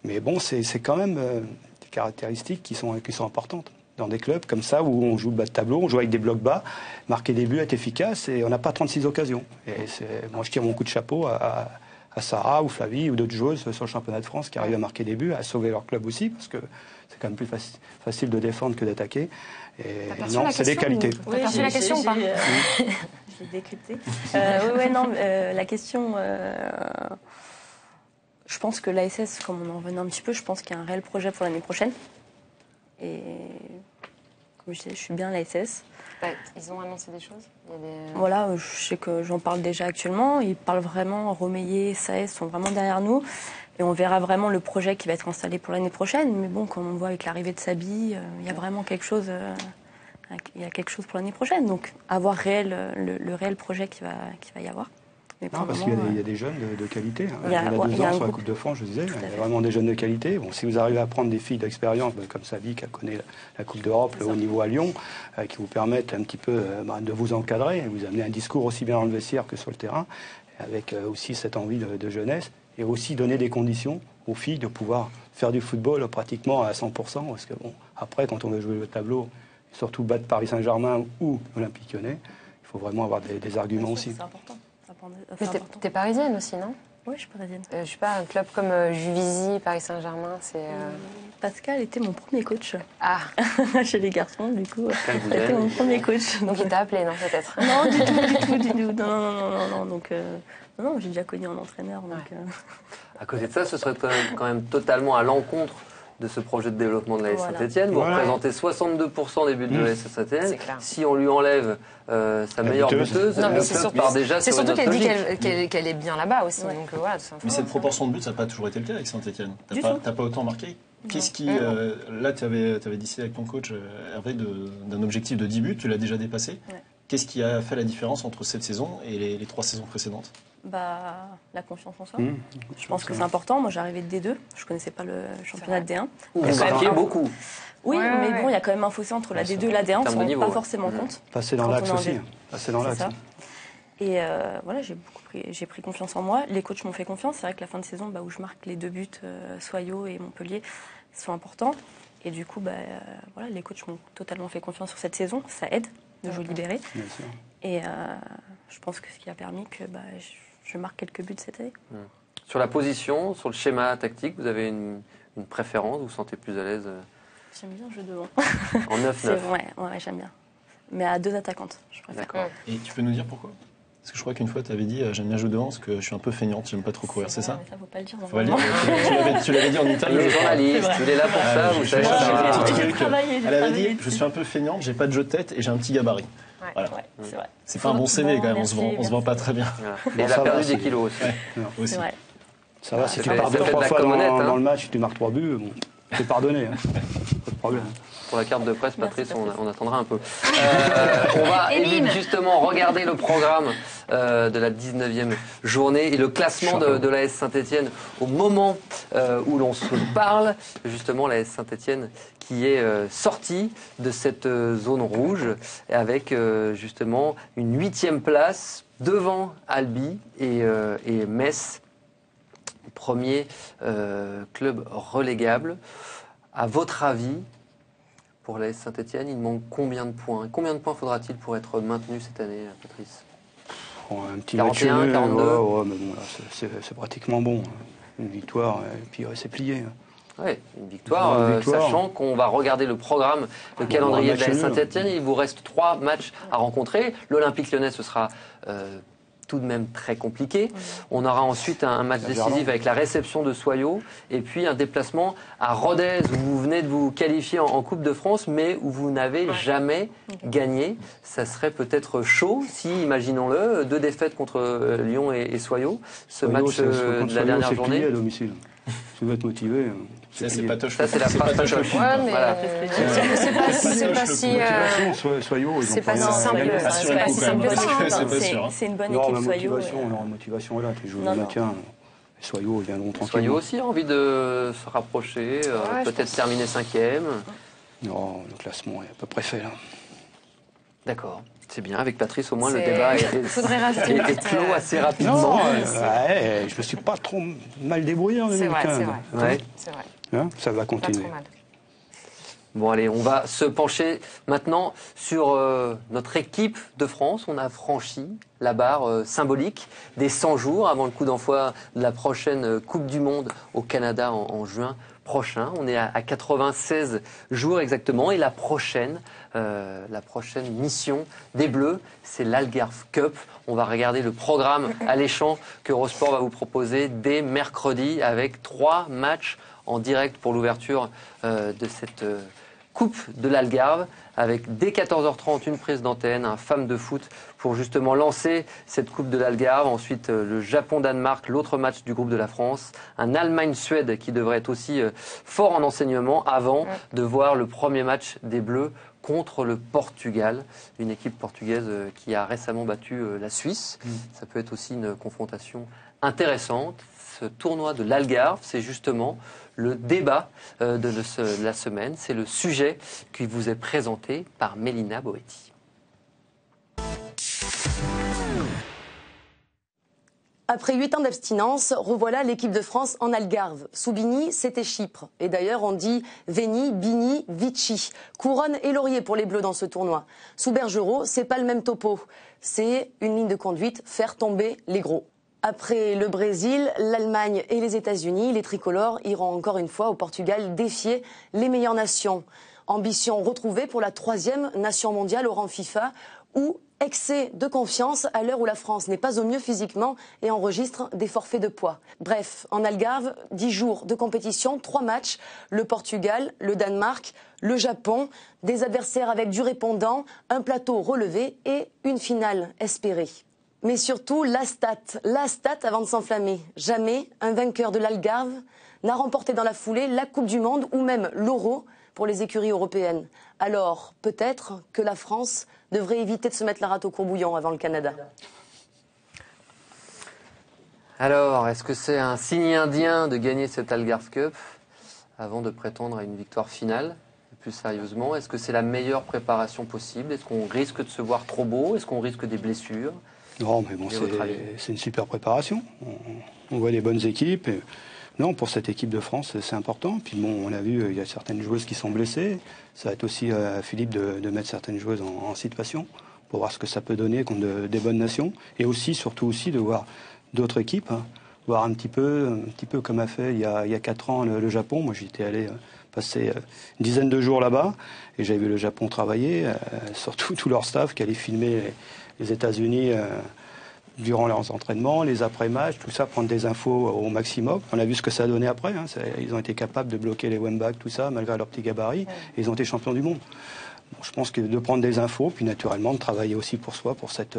S6: Mais bon, c'est quand même des caractéristiques qui sont importantes. Dans des clubs comme ça où on joue bas de tableau, on joue avec des blocs bas, marquer des buts, être efficace et on n'a pas 36 occasions. Et moi je tire mon coup de chapeau à Sarah ou Flavie ou d'autres joueuses sur le championnat de France qui arrivent à marquer des buts, à sauver leur club aussi parce que c'est quand même plus facile de défendre que d'attaquer. Et non, c'est des qualités.
S4: T'as perçu la question ou pas?
S7: J'ai décrypté. La question... je pense que l'ASS, comme on en revenait un petit peu, je pense qu'il y a un réel projet pour l'année prochaine. Et comme je disais, je suis bien à l'ASS.
S4: Ils ont annoncé des choses?
S7: Voilà, je sais que j'en parle déjà actuellement. Ils parlent vraiment, Romeyer, SAS sont vraiment derrière nous. Et on verra vraiment le projet qui va être installé pour l'année prochaine. Mais bon, comme on voit avec l'arrivée de Sabi, il y a vraiment quelque chose... il y a quelque chose pour l'année prochaine. Donc, avoir le réel projet qu'il va y avoir.
S6: Non, parce qu'il y a des jeunes de qualité.
S7: Il y a
S6: 2 ans sur la
S7: groupe.
S6: Coupe de France, je disais, il y a vraiment des jeunes de qualité. Bon, si vous arrivez à prendre des filles d'expérience, comme Sabi, qui connaît la Coupe d'Europe, le haut niveau à Lyon, qui vous permettent un petit peu de vous encadrer, vous amener un discours aussi bien dans le vestiaire que sur le terrain, avec aussi cette envie de jeunesse, et aussi donner des conditions aux filles de pouvoir faire du football pratiquement à 100%, parce que bon, après, quand on veut jouer le tableau, surtout battre Paris Saint-Germain ou Olympique Lyonnais, il faut vraiment avoir des arguments aussi.
S7: C'est important.
S4: Mais t'es parisienne aussi, non?
S7: Oui, je suis parisienne.
S4: Je sais pas, un club comme Juvisy, Paris Saint-Germain, c'est...
S7: Pascal était mon premier coach.
S4: Ah,
S7: Chez les garçons, du coup.
S2: Pascal
S7: C'était mon
S2: Goudel.
S7: premier coach.
S4: donc il t'a appelé, non, peut-être?
S7: Non, du tout. Non. Donc, non, j'ai déjà connu un entraîneur. Donc,
S2: À côté de ça, ce serait quand même totalement à l'encontre de ce projet de développement de l'AS
S7: Voilà.
S2: Saint-Etienne. Vous
S6: Voilà.
S2: représentez 62% des buts de l'AS Saint-Etienne.
S4: C'est clair.
S2: Si on lui enlève sa meilleure buteuse,
S4: Non, mais
S2: le
S4: c'est
S2: club
S4: surtout,
S2: part déjà
S4: c'est
S2: sur une
S4: surtout
S2: autre
S4: qu'elle dit
S2: logique.
S4: qu'elle est bien là-bas aussi.
S7: Ouais.
S4: Donc voilà, tout
S5: Mais
S4: simplement.
S5: cette proportion de buts, ça n'a pas toujours été le cas avec Saint-Etienne.
S7: Du tout.
S5: T'as pas autant marqué. Qu'est-ce qui. Là, tu avais décidé avec ton coach Hervé d'un objectif de 10 buts, tu l'as déjà dépassé.
S7: Ouais.
S5: Qu'est-ce qui a fait la différence entre cette saison et les 3 saisons précédentes?
S7: la confiance en soi.
S6: Mmh.
S7: Je pense que c'est important. Moi, j'arrivais de D2. Je connaissais pas le championnat de D1.
S2: Vous
S7: Il y a quand même
S2: marquiez
S7: un-
S2: beaucoup.
S7: Oui,
S4: Ouais,
S7: mais
S4: ouais.
S7: bon, il y a quand même un fossé entre la D2 et la D1.
S2: En
S7: On
S2: termes
S7: ne
S2: de
S7: rend
S2: niveau,
S7: pas
S2: ouais.
S7: forcément
S2: Mmh.
S7: compte.
S6: Passer dans
S7: Quand
S6: l'axe
S7: on est en
S6: aussi.
S7: D2.
S6: Passer dans
S7: C'est
S6: l'axe.
S7: ça. Et voilà, j'ai pris confiance en moi. Les coachs m'ont fait confiance. C'est vrai que la fin de saison, où je marque les 2 buts, Soyaux et Montpellier, sont importants. Et du coup, voilà, les coachs m'ont totalement fait confiance sur cette saison. Ça aide de jouer libéré.
S6: Bien sûr.
S7: Et je pense que ce qui a permis que je marque quelques buts cette année.
S2: Sur la position, sur le schéma tactique, vous avez une préférence? Vous vous sentez plus à l'aise
S7: J'aime bien le jeu devant.
S2: en 9-9?
S7: Ouais, j'aime bien. Mais à 2 attaquantes, je préfère.
S2: D'accord.
S5: Et tu peux nous dire pourquoi? Parce que je crois qu'une fois, tu avais dit j'aime bien jouer devant parce que je suis un peu feignante, j'aime pas trop courir, c'est ça?
S7: Mais ça, faut pas le dire.
S5: Faut pas le dire.
S7: normalement.
S5: Tu l'avais dit en interview.
S2: Le
S5: je crois.
S2: journaliste,
S7: C'est vrai.
S2: il est là pour ça, vous
S5: Je
S2: savez.
S5: cherche
S2: ça.
S5: un petit
S7: J'ai
S5: truc.
S7: travaillé,
S5: Elle avait dit
S7: dessus.
S5: je suis un peu feignante, j'ai pas de jeu de tête et j'ai un petit gabarit. Voilà.
S7: Ouais, c'est vrai.
S5: C'est pas un bon CV quand même, on se
S7: Merci,
S5: vend pas très bien.
S2: Voilà.
S6: Bon,
S2: Et elle
S6: ça
S2: a
S6: va,
S2: perdu des
S6: c'est-
S2: kilos aussi.
S5: Non, aussi.
S7: C'est vrai.
S6: Ça va, si
S2: ça
S6: tu
S2: fait-
S6: pars
S2: ça fait
S6: 2-3
S2: de la
S6: fois
S2: commonnette, hein.
S6: dans le match, tu marques 3 buts, bon, c'est pardonné. Pas de problème.
S2: Pour la carte de presse, Patrice,
S7: Patrice.
S2: on attendra un peu. On va justement regarder le programme de la 19e journée et le classement de l'AS Saint-Etienne au moment où l'on se parle. Justement, l'AS Saint-Etienne qui est sortie de cette zone rouge avec justement une 8e place devant Albi et Metz, premier club relégable. À votre avis, pour l'AS Saint-Etienne, il manque combien de points? Combien de points faudra-t-il pour être maintenu cette année, Patrice?
S6: Bon, un petit
S2: 41,
S6: match nul,
S2: 42.
S6: ouais, mais bon, là, c'est pratiquement bon. Une victoire, et puis c'est plié.
S2: Oui, une victoire,
S6: Une victoire.
S2: sachant qu'on va regarder le programme, le calendrier
S6: un
S2: de
S6: match
S2: l'AS
S6: nul.
S2: Saint-Etienne. Il vous reste 3 matchs à rencontrer. L'Olympique Lyonnais, ce sera tout de même très compliqué. On aura ensuite un match décisif avec la réception de Soyaux et puis un déplacement à Rodez où vous venez de vous qualifier en Coupe de France mais où vous n'avez jamais gagné. Ça serait peut-être chaud si, imaginons-le, 2 défaites contre Lyon et Soyaux. Ce
S6: Soyaux,
S2: match
S6: c'est- contre
S2: de la
S6: Soyaux,
S2: dernière
S6: c'est plié
S2: journée.
S6: à domicile. Si vous êtes motivé,
S5: Ça, c'est
S6: plié.
S5: pas toche.
S2: Ça, c'est la phrase
S5: pas
S2: Toche.
S4: Ouais, mais
S2: Voilà.
S4: c'est pas si.
S6: Motivation, Soyaux, ils
S4: c'est
S6: ont
S4: pas
S6: pas
S4: si
S6: rien à
S4: simple,
S6: gagner.
S4: ça reste
S5: Assurer
S4: pas
S5: le
S4: si
S5: coup,
S4: simple
S5: quand
S4: que
S5: même.
S4: ça.
S5: C'est pas sûr.
S7: C'est une bonne
S6: Non,
S7: équipe,
S6: la
S7: Soyaux.
S6: motivation est là, tu joues
S7: Non,
S6: le
S7: non.
S6: maintien. Soyaux, ils viendront
S2: Soyaux
S6: tranquillement.
S2: aussi a envie de se rapprocher,
S4: Ouais, je
S2: peut-être
S4: pense.
S2: terminer 5e.
S6: Non, le classement est à peu près fait là.
S2: D'accord, c'est bien. Avec Patrice, au moins, le
S4: C'est-
S2: débat
S4: Il faudrait rajouter une
S2: est
S4: petite,
S2: clos assez rapidement.
S6: Non, je me suis pas trop mal débrouillé en
S4: C'est
S6: 2015.
S4: vrai, c'est vrai.
S2: Ouais.
S4: C'est vrai.
S6: Hein, ça va
S4: Pas
S6: continuer.
S4: trop mal.
S2: Bon, allez, on va se pencher maintenant sur notre équipe de France. On a franchi la barre symbolique des 100 jours avant le coup d'envoi de la prochaine Coupe du Monde au Canada en juin prochain. On est à 96 jours exactement. Et la prochaine mission des Bleus, c'est l'Algarve Cup. On va regarder le programme alléchant que Eurosport va vous proposer dès mercredi avec 3 matchs en direct pour l'ouverture de cette Coupe de l'Algarve, avec dès 14h30 une prise d'antenne, un Femme de foot pour justement lancer cette Coupe de l'Algarve. Ensuite le Japon-Danemark, l'autre match du groupe de la France, un Allemagne-Suède qui devrait être aussi fort en enseignement avant de voir le premier match des Bleus contre le Portugal, une équipe portugaise qui a récemment battu la Suisse. Ça peut être aussi une confrontation intéressante. Ce tournoi de l'Algarve, c'est justement le débat de la semaine. C'est le sujet qui vous est présenté par Mélina Boetti.
S9: Après 8 ans d'abstinence, revoilà l'équipe de France en Algarve. Soubigny, c'était Chypre. Et d'ailleurs, on dit Veni, Bini, Vici. Couronne et laurier pour les Bleus dans ce tournoi. Sous Bergerot, c'est pas le même topo. C'est une ligne de conduite, faire tomber les gros. Après le Brésil, l'Allemagne et les États-Unis, les tricolores iront encore une fois au Portugal défier les meilleures nations. Ambition retrouvée pour la 3e nation mondiale au rang FIFA, ou excès de confiance à l'heure où la France n'est pas au mieux physiquement et enregistre des forfaits de poids. Bref, en Algarve, 10 jours de compétition, 3 matchs, le Portugal, le Danemark, le Japon, des adversaires avec du répondant, un plateau relevé et une finale espérée. Mais surtout, la stat avant de s'enflammer. Jamais un vainqueur de l'Algarve n'a remporté dans la foulée la Coupe du Monde ou même l'Euro pour les écuries européennes. Alors, peut-être que la France devrait éviter de se mettre la rate au courbouillon avant le Canada.
S2: Alors, est-ce que c'est un signe indien de gagner cette Algarve Cup avant de prétendre à une victoire finale? Plus sérieusement, est-ce que c'est la meilleure préparation possible? Est-ce qu'on risque de se voir trop beau? Est-ce qu'on risque des blessures?
S6: Non, mais bon, c'est une super préparation. On voit des bonnes équipes. Et non, pour cette équipe de France, c'est important. Puis bon, on a vu, il y a certaines joueuses qui sont blessées. Ça va être aussi à Philippe de mettre certaines joueuses en situation pour voir ce que ça peut donner contre des bonnes nations. Et aussi, surtout aussi, de voir d'autres équipes. Voir un petit peu comme a fait il y a 4 ans le Japon. Moi, j'étais allé passer une dizaine de jours là-bas et j'avais vu le Japon travailler, surtout tout leur staff qui allait filmer les États-Unis durant leurs entraînements, les après-matchs, tout ça, prendre des infos au maximum. On a vu ce que ça a donné après. Ils ont été capables de bloquer les one-back, tout ça, malgré leur petit gabarit. Et ils ont été champions du monde. Bon, je pense que de prendre des infos, puis naturellement de travailler aussi pour soi, pour cette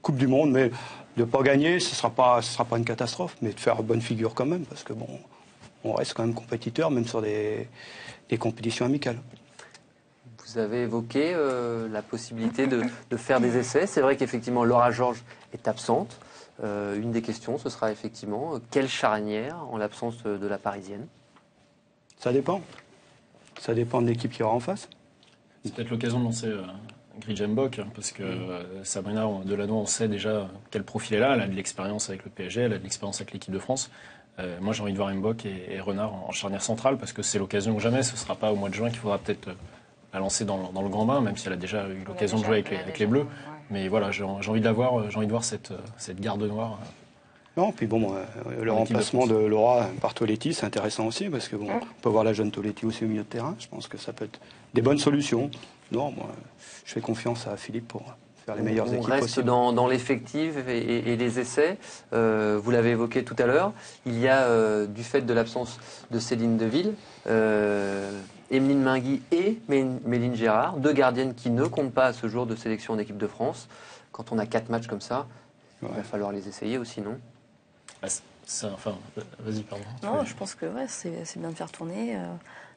S6: Coupe du Monde, mais de ne pas gagner, ce sera pas une catastrophe, mais de faire bonne figure quand même, parce que bon, on reste quand même compétiteur, même sur des compétitions amicales.
S2: Vous avez évoqué la possibilité de faire des essais. C'est vrai qu'effectivement, Laura Georges est absente. Une des questions, ce sera effectivement quelle charnière en l'absence de la Parisienne?
S6: Ça dépend. Ça dépend de l'équipe qui aura en face.
S5: C'est peut-être l'occasion de lancer Gridje Mbok, parce que Sabrina Delannoy, on sait déjà quel profil elle a de l'expérience avec le PSG, elle a de l'expérience avec l'équipe de France. Moi, j'ai envie de voir Mbok et Renard en charnière centrale, parce que c'est l'occasion ou jamais. Ce ne sera pas au mois de juin qu'il faudra peut-être la lancer dans le grand bain, même si elle a déjà eu l'occasion de jouer avec les Bleus. Ouais. Mais voilà, j'ai envie de la voir, j'ai envie de voir cette garde noire.
S6: Non, puis bon, le remplacement de Laura par Toletti, c'est intéressant aussi, parce que bon, on peut voir la jeune Toletti aussi au milieu de terrain. Je pense que ça peut être des bonnes solutions. Non, moi, je fais confiance à Philippe pour faire les meilleures équipes possibles.
S2: On reste dans l'effectif et les essais. Vous l'avez évoqué tout à l'heure. Il y a, du fait de l'absence de Céline Deville, Emeline Mingui et Méline Gérard, 2 gardiennes qui ne comptent pas à ce jour de sélection en équipe de France. Quand on a 4 matchs comme ça, il va falloir les essayer aussi, non?
S5: Vas-y, pardon.
S7: Non, je pense que c'est bien de faire tourner.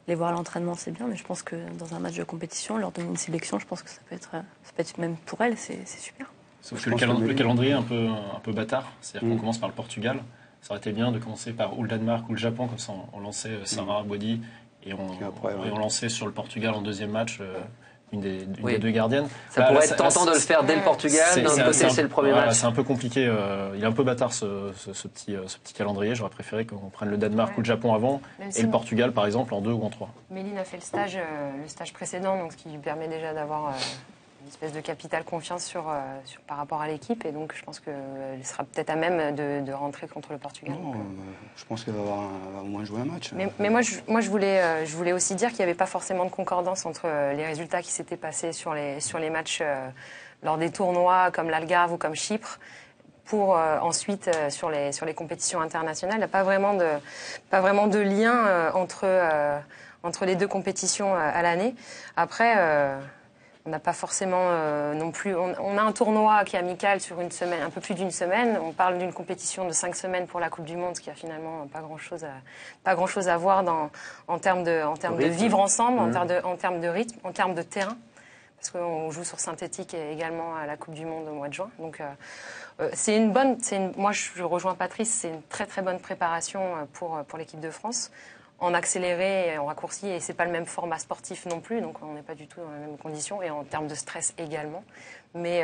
S7: Les voir à l'entraînement, c'est bien, mais je pense que dans un match de compétition, leur donner une sélection, je pense que ça peut être même pour elles, c'est super.
S5: Sauf que le calendrier est un peu bâtard. C'est-à-dire qu'on commence par le Portugal. Ça aurait été bien de commencer par ou le Danemark ou le Japon, comme ça on lançait Sarah Boidi et on lançait sur le Portugal en deuxième match. Une des 2 gardiennes.
S2: Ça pourrait être tentant de le faire dès le Portugal, d'un côté c'est le premier match.
S5: C'est un peu compliqué, il est un peu bâtard ce petit calendrier. J'aurais préféré qu'on prenne le Danemark ou le Japon avant, et le Portugal par exemple en 2 ou en 3.
S4: Méline a fait le stage précédent, donc ce qui lui permet déjà d'avoir une espèce de capital confiance par rapport à l'équipe, et donc je pense qu'elle sera peut-être à même de rentrer contre le Portugal.
S6: Non, je pense qu'elle va au moins jouer un match.
S4: Mais moi, je voulais aussi dire qu'il n'y avait pas forcément de concordance entre les résultats qui s'étaient passés sur les matchs lors des tournois comme l'Algarve ou comme Chypre, pour ensuite sur les compétitions internationales. Il n'y a pas vraiment de lien entre les 2 compétitions à l'année. Après, on n'a pas forcément non plus... On a un tournoi qui est amical sur une semaine, un peu plus d'une semaine. On parle d'une compétition de 5 semaines pour la Coupe du Monde, ce qui a finalement pas grand-chose à voir en termes de vivre ensemble, en termes de rythme, en termes de terrain. Parce qu'on joue sur synthétique et également à la Coupe du Monde au mois de juin. Donc moi, je rejoins Patrice, c'est une très très bonne préparation pour l'équipe de France. En accéléré et en raccourci, et c'est pas le même format sportif non plus, donc on n'est pas du tout dans les mêmes conditions, et en termes de stress également. Mais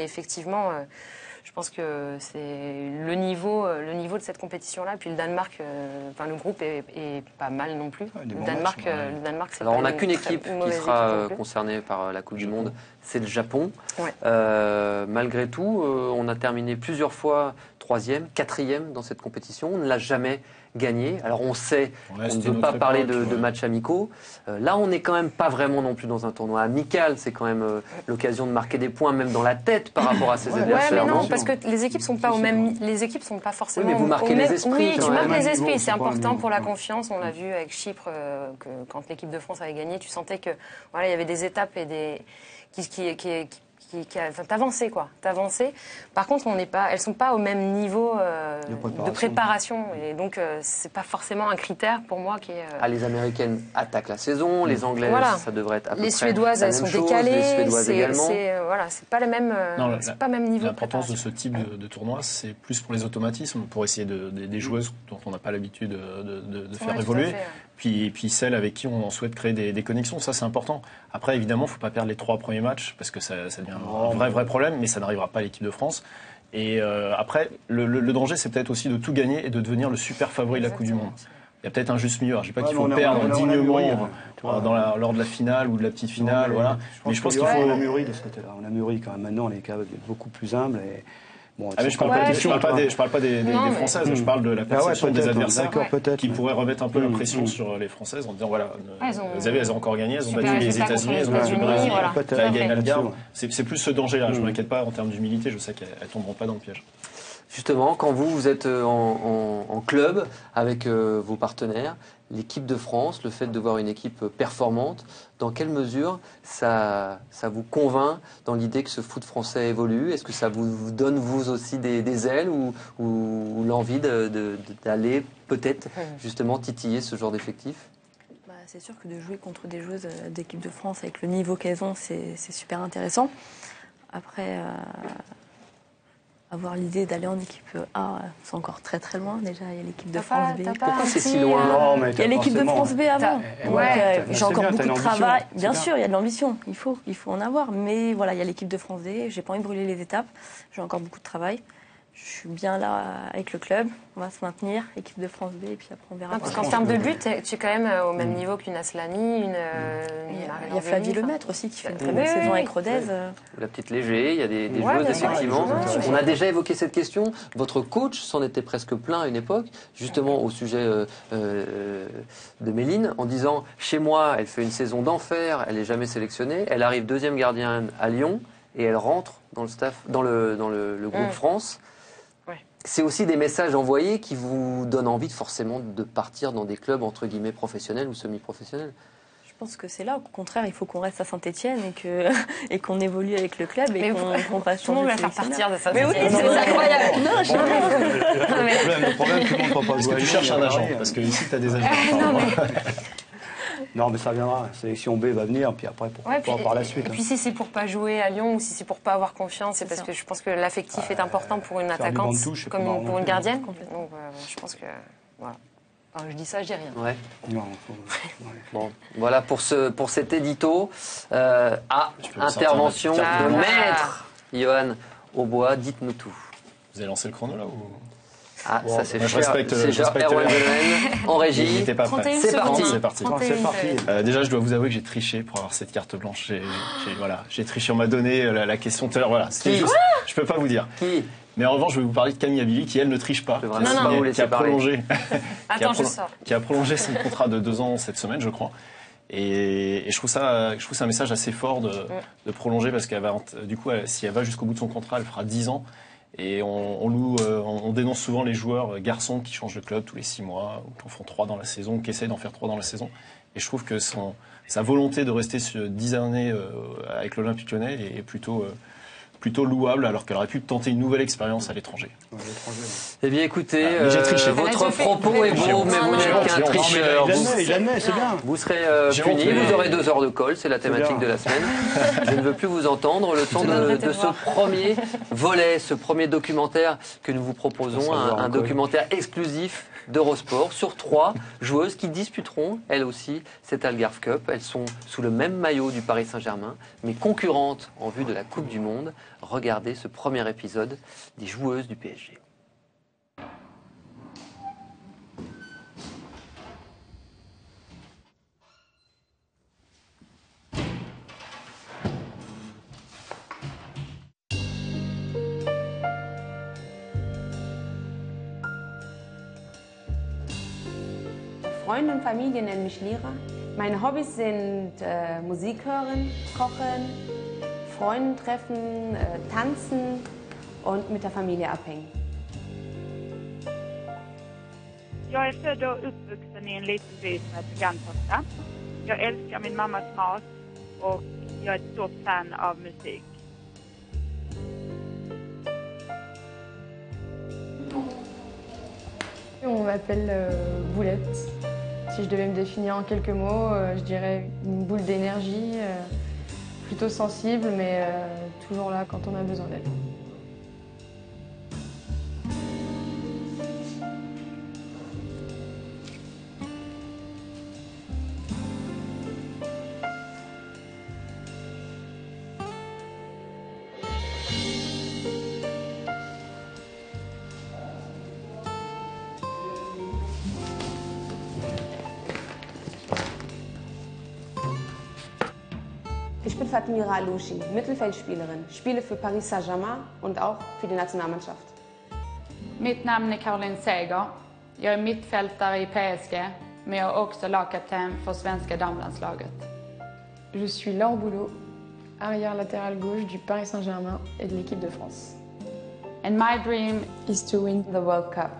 S4: effectivement, je pense que c'est le niveau de cette compétition-là. Puis le Danemark, le groupe est pas mal non plus. Le Danemark, c'est.
S2: Alors on n'a qu'une équipe qui sera concernée par la Coupe du Monde, c'est le Japon.
S4: Ouais.
S2: Malgré tout, on a terminé plusieurs fois 3e, 4e dans cette compétition. On ne l'a jamais gagné. Alors on sait
S5: Ouais,
S2: qu'on ne
S5: c'était
S2: veut pas
S5: notre
S2: parler
S5: époque,
S2: de
S5: ouais.
S2: matchs amicaux. Là, on n'est quand même pas vraiment non plus dans un tournoi amical. C'est quand même l'occasion de marquer des points, même dans la tête, par rapport à ses
S4: Ouais,
S2: adversaires.
S4: mais non,
S2: non
S4: parce que les équipes sont pas au même, les équipes sont pas forcément.
S2: Oui, mais vous marquez
S4: au même-
S2: les esprits,
S4: Oui,
S2: quand
S4: tu
S2: même.
S4: marques
S6: Même
S4: les
S6: niveau,
S4: esprits. C'est
S6: c'est pas le
S4: important
S6: même
S4: pour la
S6: niveau.
S4: confiance. On l'a vu avec Chypre, que quand l'équipe de France avait gagné, tu sentais que voilà, il y avait des étapes et des enfin, t'avançais quoi, t'avançais. Par contre, elles sont pas au même niveau de préparation, et donc c'est pas forcément un critère pour moi qui est.
S2: Ah, les Américaines attaquent la saison, les Anglaises,
S4: Voilà.
S2: ça devrait être à peu
S4: Les
S2: près
S4: Suédoises,
S2: la
S4: elles
S2: même
S4: sont
S2: chose,
S4: décalées.
S2: les Suédoises également.
S4: Voilà, c'est pas le même,
S5: Non,
S4: c'est pas le même niveau de
S5: L'importance de
S4: préparation.
S5: ce type de tournoi, c'est plus pour les automatismes, pour essayer des joueuses dont on n'a pas l'habitude de faire
S4: Ouais, tout à
S5: évoluer.
S4: fait, ouais.
S5: Puis celles avec qui on souhaite créer des connexions, ça c'est important. Après, évidemment, il ne faut pas perdre les 3 premiers matchs, parce que ça devient un vrai problème, mais ça n'arrivera pas à l'équipe de France. Et après, le danger, c'est peut-être aussi de tout gagner et de devenir le super favori de la Coupe du Monde. Il y a peut-être un juste milieu. Alors, je ne dis pas qu'il faut perdre dignement lors de la finale ou de la petite finale. Voilà. Mais je pense qu'il faut.
S6: On a mûri de ce côté-là. On a mûri quand même. Maintenant, on est capable d'être beaucoup plus humble. Et... Bon,
S5: Ah mais je parle pas des Françaises, je parle de la perception des adversaires qui pourraient remettre un peu la pression sur les Françaises en disant voilà, elles ont encore gagné, elles ont battu les États-Unis, elles ont battu le Brésil, là elles gagnent la garde. C'est plus ce danger-là, je ne m'inquiète pas en termes d'humilité, je sais qu'elles ne tomberont pas dans le piège.
S2: Justement, quand vous êtes en club avec vos partenaires, l'équipe de France, le fait de voir une équipe performante, dans quelle mesure ça vous convainc dans l'idée que ce foot français évolue? Est-ce que ça vous donne vous aussi des ailes ou l'envie d'aller peut-être justement titiller ce genre d'effectif?
S7: C'est sûr que de jouer contre des joueuses d'équipe de France avec le niveau qu'elles ont, c'est super intéressant. Après, avoir l'idée d'aller en équipe A, c'est encore très très loin. Déjà, il y a l'équipe de France B.
S2: Pourquoi c'est si loin?
S7: Il y a l'équipe de France B avant. J'ai encore beaucoup de travail. Bien sûr, il y a de l'ambition. Il faut en avoir. Mais voilà, il y a l'équipe de France B. J'ai pas envie de brûler les étapes. J'ai encore beaucoup de travail. Je suis bien là avec le club, on va se maintenir, équipe de France B, et puis après on verra.
S4: Parce qu'en termes de but, tu es quand même au même niveau qu'une Aslani,
S7: il y a Flavie Lemaître aussi qui fait une très belle saison avec Rodez.
S2: La petite Léger, il y a des joueuses effectivement. On a déjà évoqué cette question. Votre coach s'en était presque plein à une époque, justement au sujet de Méline, en disant chez moi, elle fait une saison d'enfer, elle n'est jamais sélectionnée, elle arrive deuxième gardienne à Lyon et elle rentre dans le staff, dans le groupe France. C'est aussi des messages envoyés qui vous donnent envie forcément de partir dans des clubs entre guillemets professionnels ou semi-professionnels.
S7: Je pense que c'est là, au contraire, il faut qu'on reste à Saint-Etienne et qu'on évolue avec le club et qu'on passe
S4: tout le monde va faire partir de ça.
S7: Mais oui, c'est incroyable. Non,
S6: le problème, tout le monde ne peut pas
S5: Est-ce que tu cherches un agent? Parce que ici, tu as des agents.
S6: Non, mais ça viendra. La sélection B va venir, puis après, pourquoi pas par la suite.
S4: Et puis si c'est pour pas jouer à Lyon ou si c'est pour pas avoir confiance, c'est parce que je pense que l'affectif est important pour une attaquante comme pour une gardienne. Donc je pense que voilà. Enfin, je dis ça, je dis rien.
S2: Ouais. Bon, voilà pour cet édito. Intervention de maître Johan Aubois. Dites-nous tout.
S5: Vous avez lancé le chrono là ou...
S2: Ah, ça c'est
S5: je respecte
S2: Erwan Belen en régie.
S5: J'étais pas prêt.
S2: C'est parti.
S5: Déjà, je dois vous avouer que j'ai triché pour avoir cette carte blanche. J'ai triché. On m'a donné la question tout à l'heure. Voilà. Je peux pas vous dire.
S2: Qui?
S5: Mais en revanche, je vais vous parler de Camille Abili, qui elle ne triche pas, qui a prolongé son contrat de 2 ans cette semaine, je crois. Et je trouve ça un message assez fort de prolonger parce qu'elle va, du coup, si elle va jusqu'au bout de son contrat, elle fera 10 ans. Et on dénonce souvent les joueurs garçons qui changent de club tous les 6 mois, ou qui en font 3 dans la saison, ou qui essayent d'en faire 3 dans la saison. Et je trouve que sa volonté de rester sur 10 années avec l'Olympique Lyonnais est plutôt louable, alors qu'elle aurait pu tenter une nouvelle expérience à l'étranger.
S2: Eh bien, écoutez,
S5: votre
S2: propos est beau, mais vous n'êtes qu'un tricheur.
S6: Il admet, c'est bien.
S2: Vous serez puni, vous aurez 2 heures de colle, c'est la thématique de la semaine. Je ne veux plus vous entendre. Le temps de ce premier volet, ce premier documentaire que nous vous proposons, un documentaire exclusif d'Eurosport sur 3 joueuses qui disputeront, elles aussi, cette Algarve Cup. Elles sont sous le même maillot du Paris Saint-Germain, mais concurrentes en vue de la Coupe du Monde. Regardez ce premier épisode des joueuses du PSG.
S3: Freunde und Familie nennen mich Lira. Meine Hobbys sind Musik hören, kochen, Freunde treffen, tanzen und mit der Familie abhängen.
S10: Jag är född och uppvuxen i en liten by som heter Grantosta. Jag älskar min mammas mat och jag är ett stort fan av musik.
S11: On m'appelle Boulette. Si je devais me définir en quelques mots, je dirais une boule d'énergie, plutôt sensible, mais toujours là quand on a besoin d'elle.
S3: Ich bin Fatmira Alouchi, Mittelfeldspielerin, spiele für Paris Saint-Germain und auch für die Nationalmannschaft.
S12: Mitt namn är Caroline Seger. Jag är mittfältare i PSG, men jag är också lagkapten för svenska damlandslaget.
S11: Je suis Laure Boulot, arrière latérale gauche du Paris Saint-Germain et de l'équipe de France.
S12: And my dream
S11: is to win the World Cup.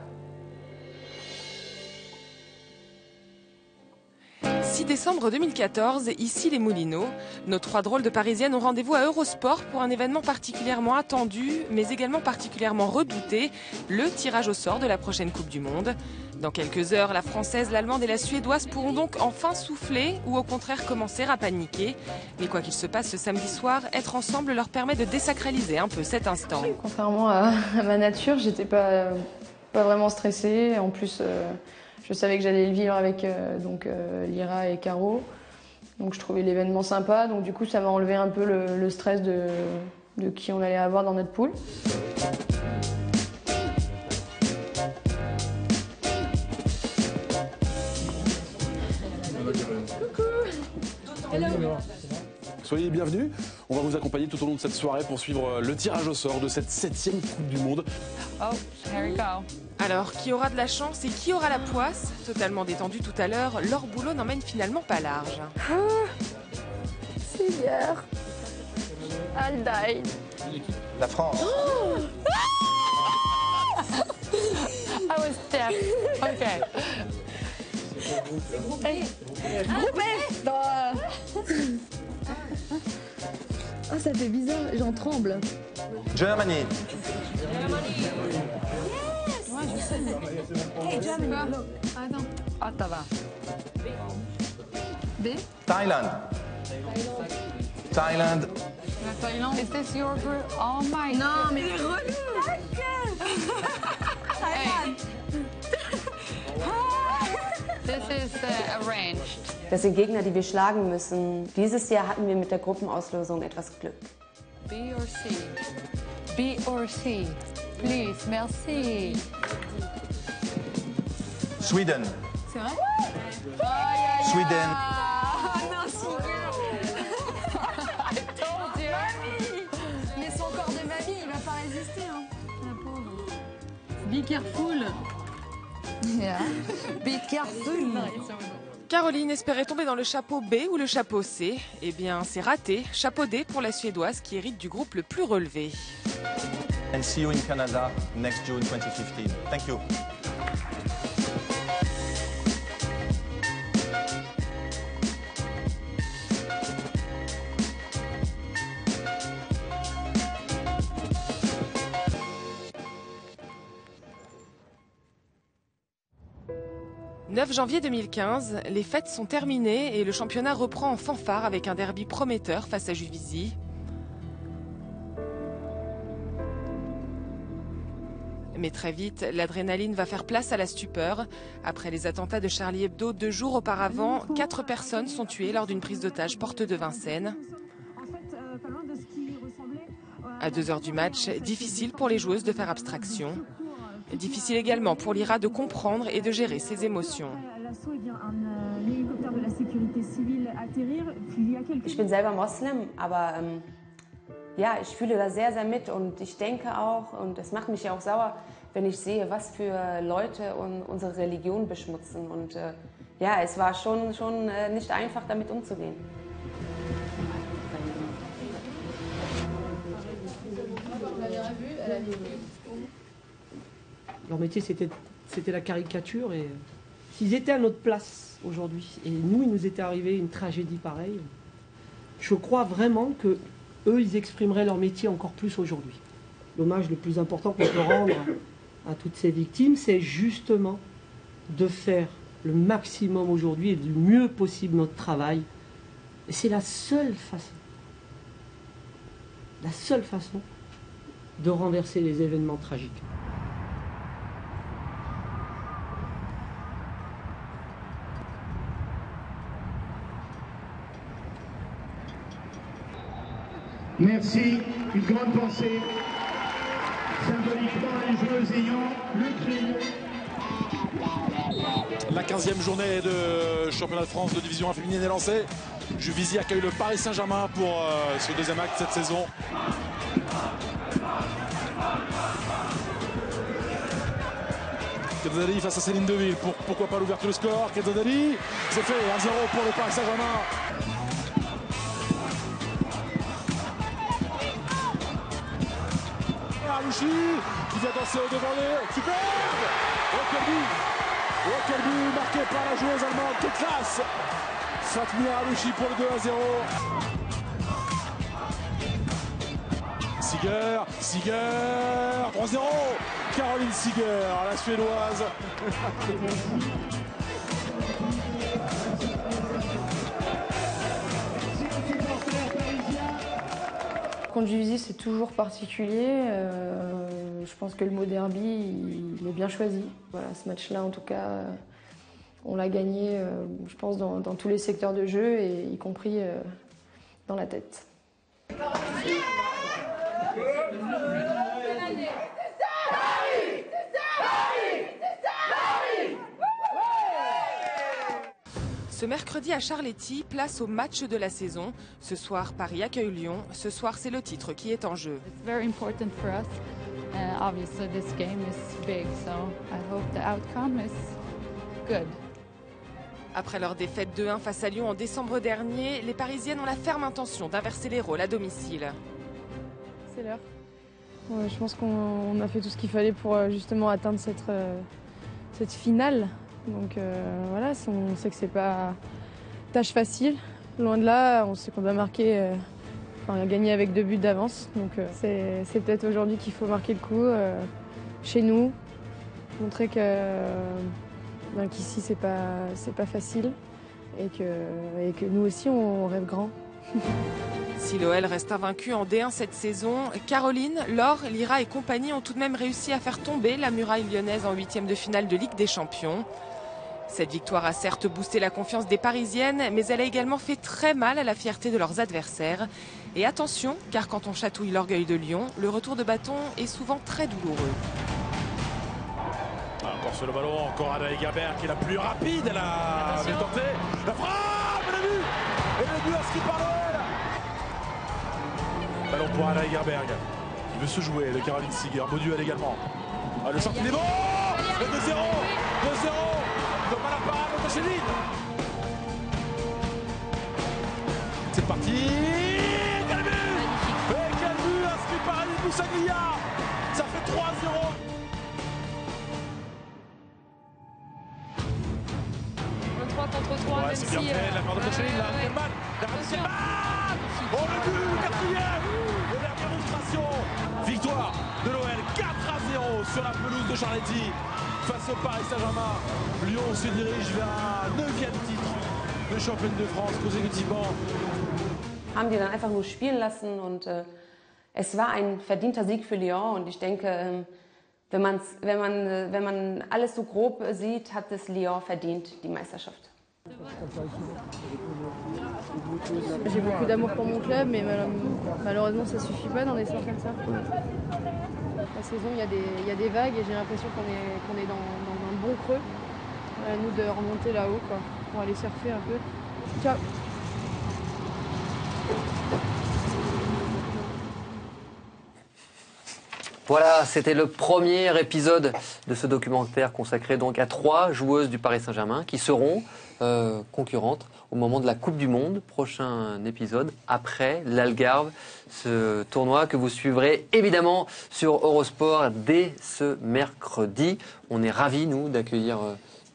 S13: 6 décembre 2014, ici les Moulineaux, nos 3 drôles de Parisiennes ont rendez-vous à Eurosport pour un événement particulièrement attendu, mais également particulièrement redouté, le tirage au sort de la prochaine Coupe du Monde. Dans quelques heures, la Française, l'Allemande et la Suédoise pourront donc enfin souffler ou au contraire commencer à paniquer. Mais quoi qu'il se passe ce samedi soir, être ensemble leur permet de désacraliser un peu cet instant.
S11: Contrairement à ma nature, j'étais pas vraiment stressée. En plus, je savais que j'allais le vivre avec Lira et Caro. Donc je trouvais l'événement sympa. Donc du coup, ça m'a enlevé un peu le stress de qui on allait avoir dans notre poule.
S14: Soyez bienvenus. On va vous accompagner tout au long de cette soirée pour suivre le tirage au sort de cette 7e Coupe du Monde.
S12: Oh, here we go.
S13: Alors, qui aura de la chance et qui aura la poisse? Totalement détendue tout à l'heure, Laure Boulot n'emmène finalement pas large.
S11: C'est hier. I'll die.
S15: La France.
S12: Oh! I was deaf. Okay.
S16: Ah, ça fait bizarre, j'en tremble.
S15: Germany.
S12: Hey, Germany. Attends. Ottawa. B.
S15: Thailand. Thailand.
S12: La Thaïlande. Is this your group? Oh my God.
S16: Non, mais relou.
S12: Hey. This is arranged.
S3: Das sind Gegner, die wir schlagen müssen. Dieses Jahr hatten wir mit der Gruppenauslosung etwas Glück.
S12: B or C? B or C? Please, merci.
S15: Sweden.
S12: C'est vrai?
S15: Sweden.
S16: Ah non, Sigurd.
S12: I told you.
S16: Mamie. Mais son corps de mamie, il va pas résister, hein. La pauvre.
S12: Be careful.
S16: Yeah. Be careful.
S13: Caroline espérait tomber dans le chapeau B ou le chapeau C. Eh bien, c'est raté. Chapeau D pour la Suédoise qui hérite du groupe le plus relevé.
S15: And see you in Canada next June 2015. Thank you.
S13: « 9 janvier 2015, les fêtes sont terminées et le championnat reprend en fanfare avec un derby prometteur face à Juvisy. Mais très vite, l'adrénaline va faire place à la stupeur. Après les attentats de Charlie Hebdo 2 jours auparavant, 4 personnes sont tuées lors d'une prise d'otage porte de Vincennes. À 2 heures du match, difficile pour les joueuses de faire abstraction. Difficile également pour Lira de comprendre et de gérer ses émotions.
S3: Ich bin selber Moslem, aber ja, ich fühle da sehr, sehr mit und ich denke auch, und es macht mich ja auch sauer, wenn ich sehe, was für Leute unsere Religion beschmutzen. Und ja, es war schon nicht einfach, damit umzugehen.
S17: Leur métier, c'était la caricature. Et s'ils étaient à notre place aujourd'hui, et nous, il nous était arrivé une tragédie pareille, je crois vraiment que eux, ils exprimeraient leur métier encore plus aujourd'hui. L'hommage le plus important qu'on peut rendre à toutes ces victimes, c'est justement de faire le maximum aujourd'hui et du mieux possible notre travail. Et c'est la seule façon de renverser les événements tragiques.
S18: Merci, une grande pensée. Symboliquement, les joueuses ayant le crayon.
S14: La 15e journée de championnat de France de division 1 féminine est lancée. Juvisy accueille le Paris Saint-Germain pour ce deuxième acte cette saison. Kenzadali face à Céline Deville. Pourquoi pas l'ouverture du score? Kenzadali, c'est fait, 1-0 pour le Paris Saint-Germain. Arouchi qui vient danser au devant les... Superbe! Oh quel but marqué par la joueuse allemande, quelle classe! Fatmir Arouchi pour le 2-0. Siger, 3-0. Caroline Siger, la suédoise.
S11: Contre Juvisy, c'est toujours particulier. Je pense que le mot derby, il est bien choisi. Voilà, ce match-là, en tout cas, on l'a gagné, je pense, dans tous les secteurs de jeu, et y compris dans la tête.
S13: Ce mercredi à Charletti, place au match de la saison. Ce soir, Paris accueille Lyon. Ce soir, c'est le titre qui est en jeu.
S12: It's very important for us. Obviously, this game is big, so I hope the outcome is good.
S13: Après leur défaite 2-1 face à Lyon en décembre dernier, les Parisiennes ont la ferme intention d'inverser les rôles à domicile.
S11: C'est l'heure. Ouais, je pense qu'on a fait tout ce qu'il fallait pour justement atteindre cette finale. Donc voilà, on sait que c'est pas tâche facile. Loin de là, on sait qu'on doit marquer, gagner avec 2 buts d'avance. Donc c'est peut-être aujourd'hui qu'il faut marquer le coup chez nous, montrer qu'ici c'est pas facile et que nous aussi on rêve grand.
S13: Si l'OL reste invaincu en D1 cette saison, Caroline, Laure, Lyra et compagnie ont tout de même réussi à faire tomber la muraille lyonnaise en 8e de finale de Ligue des Champions. Cette victoire a certes boosté la confiance des Parisiennes, mais elle a également fait très mal à la fierté de leurs adversaires. Et attention, car quand on chatouille l'orgueil de Lyon, le retour de bâton est souvent très douloureux.
S14: Encore sur le ballon, encore Anaïs Gabert qui est la plus rapide, elle a bien tenté. La frappe, elle a vu. Et le but inscrit par l'OL. Ballon pour Anaïs Gerberg. Il veut se jouer de Caroline Siger. Beau duel également. Ah, le short il est bon. Le 2-0. 2-0. De Malapara, Montacheli. C'est parti. Quel but. Et quel but inscrit par Alice Boussaglia. Ça fait 3-0.
S16: Contre 3,
S14: ouais, c'est bien fait, la part de Montacheli, là. Quel mal. Oh le but, quatrième. Et la démonstration. Victoire de l'OL 4-0 sur la pelouse de Charletti face au Paris Saint-Germain. Lyon se dirige vers un 9e titre de championne de France consécutivement.
S3: Haben die dann einfach nur spielen lassen und es war ein verdienter Sieg für Lyon und ich denke, wenn man alles so grob sieht, hat es Lyon verdient, die Meisterschaft.
S11: J'ai beaucoup d'amour pour mon club, mais malheureusement ça suffit pas dans des sports comme ça. La saison, il y a des vagues et j'ai l'impression qu'on est dans un bon creux. À nous de remonter là-haut pour aller surfer un peu. Ciao.
S2: Voilà, c'était le premier épisode de ce documentaire consacré donc à 3 joueuses du Paris Saint-Germain qui seront concurrentes au moment de la Coupe du Monde. Prochain épisode après l'Algarve, ce tournoi que vous suivrez évidemment sur Eurosport dès ce mercredi. On est ravis, nous, d'accueillir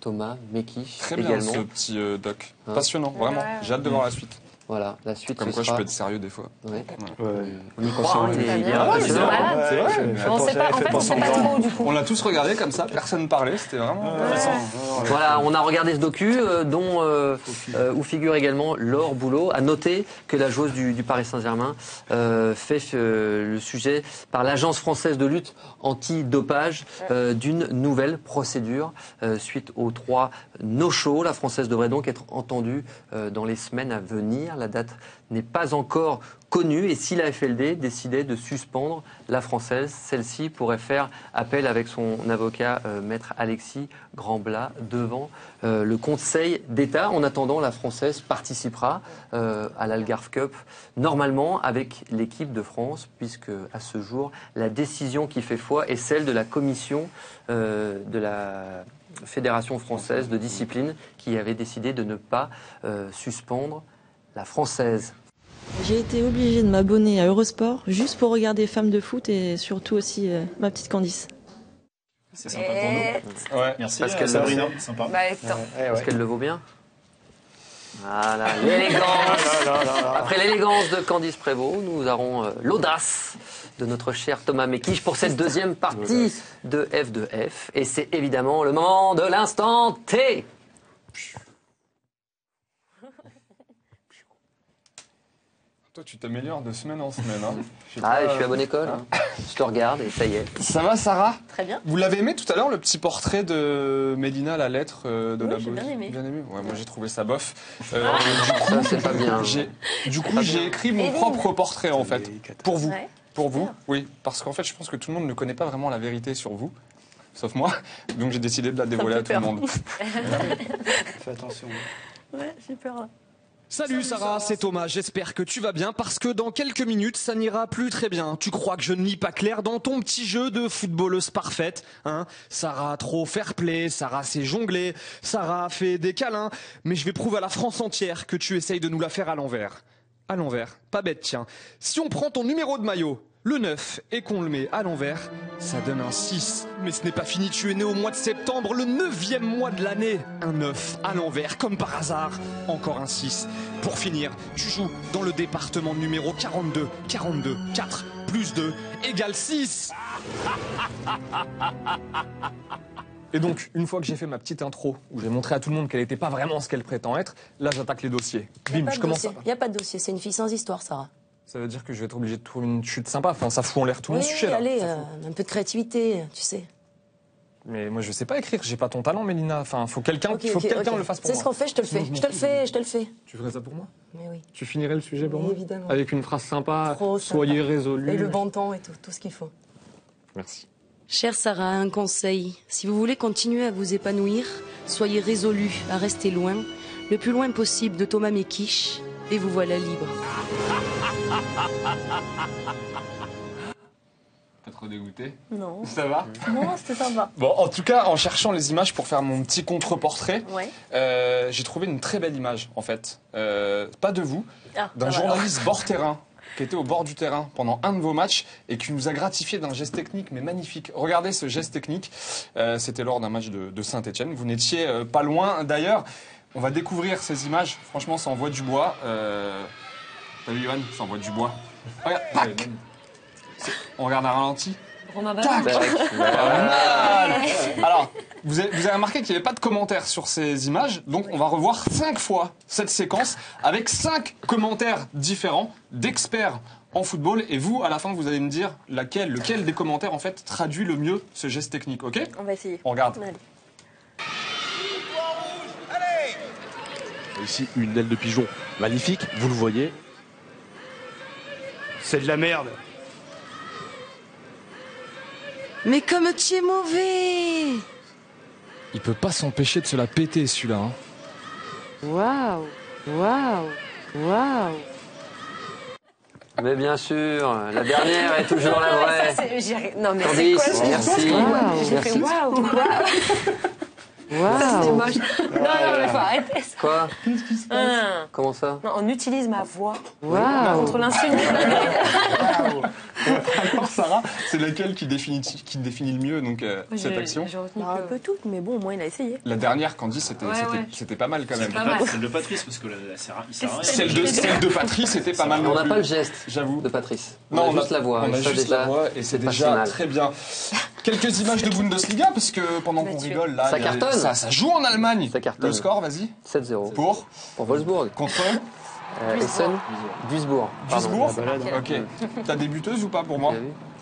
S2: Thomas Mekich
S19: Très bien
S2: également.
S19: ce petit doc. Passionnant, vraiment. J'ai hâte de voir la suite.
S2: Voilà, la suite.
S19: Comme quoi, je peux être sérieux des fois.
S2: Ouais.
S19: On y croit,
S2: il est bien.
S4: On sait pas, en fait, on sait pas trop du coup.
S19: On l'a tous regardé comme ça, personne parlait, c'était vraiment intéressant.
S2: Voilà, on a regardé ce docu où figure également Laure Boulot. À noter que la joueuse du Paris Saint-Germain fait le sujet par l'Agence française de lutte anti-dopage d'une nouvelle procédure suite aux 3 no-show. La Française devrait donc être entendue dans les semaines à venir. La date n'est pas encore connue et si la FLD décidait de suspendre la Française, celle-ci pourrait faire appel avec son avocat maître Alexis Grandblat devant le Conseil d'État. En attendant, la Française participera à l'Algarve Cup normalement avec l'équipe de France puisque à ce jour la décision qui fait foi est celle de la commission de la Fédération française de discipline qui avait décidé de ne pas suspendre la Française.
S20: J'ai été obligée de m'abonner à Eurosport juste pour regarder Femmes de foot et surtout aussi ma petite Candice.
S5: C'est sympa pour nous. Ouais, merci
S2: parce qu'elle
S5: Sabrina, sympa.
S2: Parce qu'elle le vaut bien. Voilà, l'élégance. Après l'élégance de Candice Prévost, nous aurons l'audace de notre cher Thomas Mekich pour cette deuxième partie de F2F. Et c'est évidemment le moment de l'instant T.
S19: Toi, tu t'améliores de semaine en semaine. Hein.
S2: Je suis à bonne école. Hein. Je te regarde et ça y est.
S19: Ça va, Sarah?
S7: Très bien.
S19: Vous l'avez aimé tout à l'heure, le petit portrait de Mélina, la lettre de la
S7: j'ai
S19: Beauce?
S7: bien aimé.
S19: Bien aimé. Ouais, moi, j'ai trouvé ça bof.
S2: Ça, c'est pas bien.
S19: Du coup, j'ai écrit mon propre portrait, en fait, pour vous.
S7: Ouais.
S19: Pour vous, oui. Parce qu'en fait, je pense que tout le monde ne connaît pas vraiment la vérité sur vous. Sauf moi. Donc, j'ai décidé de la dévoiler à tout le monde.
S6: Fais attention.
S7: Ouais, j'ai peur là.
S21: Salut Sarah, c'est Thomas, j'espère que tu vas bien parce que dans quelques minutes ça n'ira plus très bien. Tu crois que je ne lis pas clair dans ton petit jeu de footballeuse parfaite, hein? Sarah trop fair play, Sarah sait jongler, Sarah fait des câlins, mais je vais prouver à la France entière que tu essayes de nous la faire à l'envers. À l'envers, pas bête tiens. Si on prend ton numéro de maillot, le 9, et qu'on le met à l'envers, ça donne un 6. Mais ce n'est pas fini, tu es né au mois de septembre, le 9e mois de l'année. Un 9 à l'envers, comme par hasard. Encore un 6. Pour finir, tu joues dans le département numéro 42. 42, 4 plus 2 égale 6.
S19: Et donc, une fois que j'ai fait ma petite intro, où j'ai montré à tout le monde qu'elle n'était pas vraiment ce qu'elle prétend être, là, j'attaque les dossiers. Bim, je commence.
S9: Il n'y a pas de dossier, c'est une fille sans histoire, Sarah.
S19: Ça veut dire que je vais être obligé de trouver une chute sympa. Enfin, ça fout en l'air tout mon sujet, là.
S9: Allez, un peu de créativité, tu sais.
S19: Mais moi, je sais pas écrire. J'ai pas ton talent, Mélina. Enfin, faut quelqu'un le fasse pour moi.
S9: C'est ce qu'on fait, je te le fais. Je te le fais.
S19: Tu ferais ça pour moi?
S9: Mais oui.
S19: Tu finirais le sujet pour
S9: Oui,
S19: moi?
S9: évidemment.
S19: Avec une phrase sympa,
S9: Trop
S19: soyez
S9: sympa.
S19: résolu.
S9: Et le bon temps et tout ce qu'il faut.
S19: Merci.
S8: Chère Sarah, un conseil. Si vous voulez continuer à vous épanouir, soyez résolue à rester loin, le plus loin possible de Thomas Mekich, et vous voilà libre.
S19: Pas trop dégoûté?
S7: Non.
S19: Ça va?
S7: Non, c'était sympa.
S19: Bon, en tout cas, en cherchant les images pour faire mon petit contre-portrait,
S7: Ouais.
S19: j'ai trouvé une très belle image, en fait. Pas de vous,
S7: Ah,
S19: d'un
S7: ça va.
S19: journaliste bord terrain, qui était au bord du terrain pendant un de vos matchs et qui nous a gratifié d'un geste technique, mais magnifique. Regardez ce geste technique. C'était lors d'un match de Saint-Etienne. Vous n'étiez pas loin, d'ailleurs. On va découvrir ces images. Franchement, ça envoie du bois. T'as vu, Johan? Ça envoie du bois. Regarde, pac. On regarde un ralenti. Tac. Alors, vous avez remarqué qu'il n'y avait pas de commentaires sur ces images, donc on va revoir 5 fois cette séquence avec 5 commentaires différents d'experts en football. Et vous, à la fin, vous allez me dire lequel des commentaires en fait traduit le mieux ce geste technique, ok?
S7: On va essayer.
S19: On regarde.
S7: Allez.
S22: Ici, une aile de pigeon magnifique, vous le voyez.
S6: C'est de la merde.
S8: Mais comme tu es mauvais!
S19: Il peut pas s'empêcher de se la péter, celui-là. Hein.
S8: Waouh! Waouh! Waouh!
S2: Mais bien sûr, la dernière est toujours la vraie.
S4: Non, mais
S2: Candice,
S4: c'est quoi,
S2: merci.
S4: J'ai fait waouh. Ça, c'était moche. Non, mais faut arrêter ça.
S2: Quoi? Comment ça?
S4: Non, on utilise ma voix
S2: contre
S4: l'insulte.
S19: Alors Sarah, c'est laquelle qui définit le mieux donc, cette action?
S7: Un peu toutes, mais bon, au moins il a essayé.
S19: La dernière, Candy, c'était pas mal quand même.
S5: Celle de Patrice, parce que
S19: Celle de Patrice, c'était pas mal.
S2: On n'a pas le geste,
S19: j'avoue,
S2: de Patrice.
S19: Non,
S2: on a juste la voix.
S19: On a juste la voix et c'est déjà très bien. Quelques images de Bundesliga, parce que pendant qu'on rigole, là,
S2: ça cartonne.
S19: Ça joue en Allemagne.
S2: Ça cartonne.
S19: Le score, vas-y.
S2: 7-0.
S19: Pour
S2: Wolfsburg.
S19: Contre
S2: Essen. Duisbourg.
S19: Duisbourg. Ok. T'as des buteuses ou pas pour moi?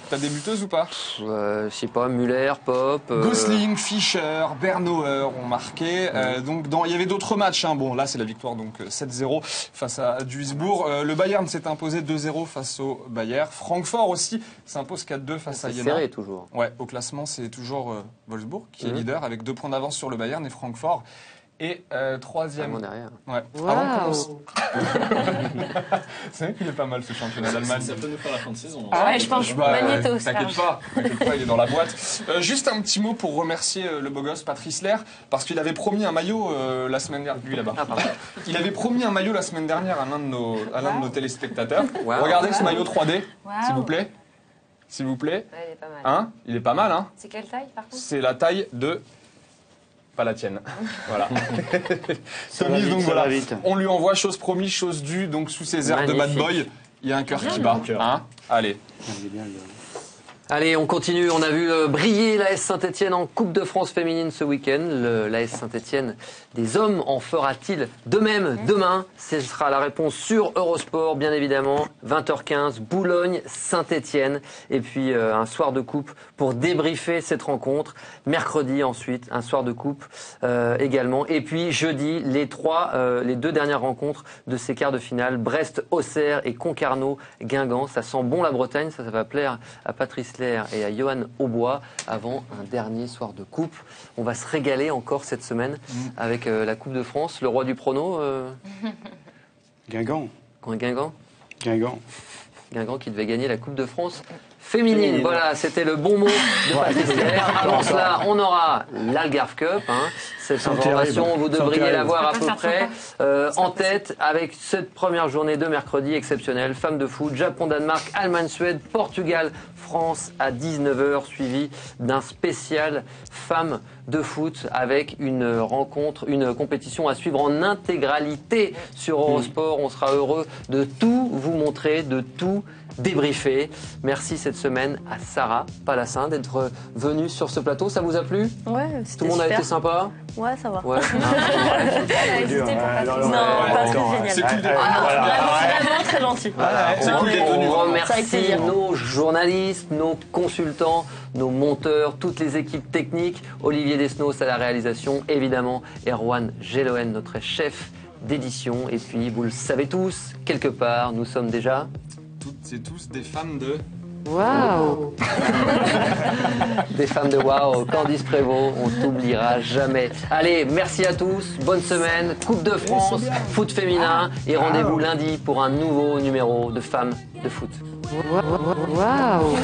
S19: T'as des buteuses ou pas?
S2: Je sais pas, Müller, Pop.
S19: Gosling, Fischer, Bernauer ont marqué. Donc il y avait d'autres matchs. Hein. Bon, là c'est la victoire donc 7-0 face à Duisbourg. Le Bayern s'est imposé 2-0 face au Bayern. Francfort aussi s'impose 4-2 face à Jena.
S2: C'est serré toujours.
S19: Ouais, au classement c'est toujours Wolfsburg qui est leader avec 2 points d'avance sur le Bayern et Francfort. Et troisième.
S2: Derrière.
S19: Ouais. C'est vrai qu'il est pas mal ce championnat d'Allemagne.
S5: Ça peut nous faire la fin de saison.
S4: Ah ouais, je pense. Magnéto,
S19: t'inquiète pas, il est dans la boîte. Juste un petit mot pour remercier le beau gosse Patrice Lair, parce qu'il avait promis un maillot la semaine dernière. Lui là-bas. Il avait promis un maillot la semaine dernière à l'un de nos téléspectateurs. Regardez ce maillot 3D, s'il vous plaît. S'il vous plaît.
S4: Ouais, il est pas mal.
S19: Hein? Il est pas mal, hein?
S4: C'est quelle taille par contre?
S19: C'est la taille de. Pas la tienne. Voilà. Tomis, donc voilà. On lui envoie chose promise, chose due, donc sous ses airs de bad boy, il y a un cœur qui bat. Hein? Allez.
S2: Allez, on continue. On a vu briller l'AS Saint-Etienne en Coupe de France féminine ce week-end. L'AS Saint-Etienne des hommes en fera-t-il de même demain? Ce sera la réponse sur Eurosport, bien évidemment. 20h15, Boulogne-Saint-Etienne. Et puis un soir de coupe pour débriefer cette rencontre. Mercredi ensuite, un soir de coupe également. Et puis jeudi, les 2 dernières rencontres de ces quarts de finale. Brest-Auxerre et Concarneau-Guingamp. Ça sent bon la Bretagne, ça va plaire à Patrice et à Johan Aubois avant un dernier soir de coupe. On va se régaler encore cette semaine avec la Coupe de France. Le roi du prono
S6: Guingamp.
S2: Guingamp qui devait gagner la Coupe de France féminine. Voilà, c'était le bon mot de Patrice Lair. Avant cela, on aura l'Algarve Cup. Cette information, vous devriez l'avoir à peu près en tête avec cette première journée de mercredi exceptionnelle. Femmes de foot, Japon-Danemark, Allemagne-Suède, Portugal-France à 19h, suivi d'un spécial femmes de foot avec une compétition à suivre en intégralité sur Eurosport. On sera heureux de tout vous montrer, de tout débriefer. Merci cette semaine à Sarah Palassin d'être venue sur ce plateau. Ça vous a plu?
S7: Ouais, c'était
S2: Tout le monde a été sympa?
S7: Ouais, ça va.
S2: Ouais.
S7: Elle a hésité pour Patrice. Non, Patrice, c'est génial. Vraiment très gentil.
S2: On remercie nos journalistes, nos consultants, nos monteurs, toutes les équipes techniques. Olivier Desnos à la réalisation, évidemment. Erwan Geloen, notre chef d'édition. Et puis, vous le savez tous, quelque part, nous sommes déjà...
S19: Toutes et tous des femmes de...
S2: Waouh. Des femmes de waouh. Candice Prévost, on t'oubliera jamais. Allez, merci à tous, bonne semaine, Coupe de France, foot féminin et rendez-vous lundi pour un nouveau numéro de Femmes de foot. Waouh.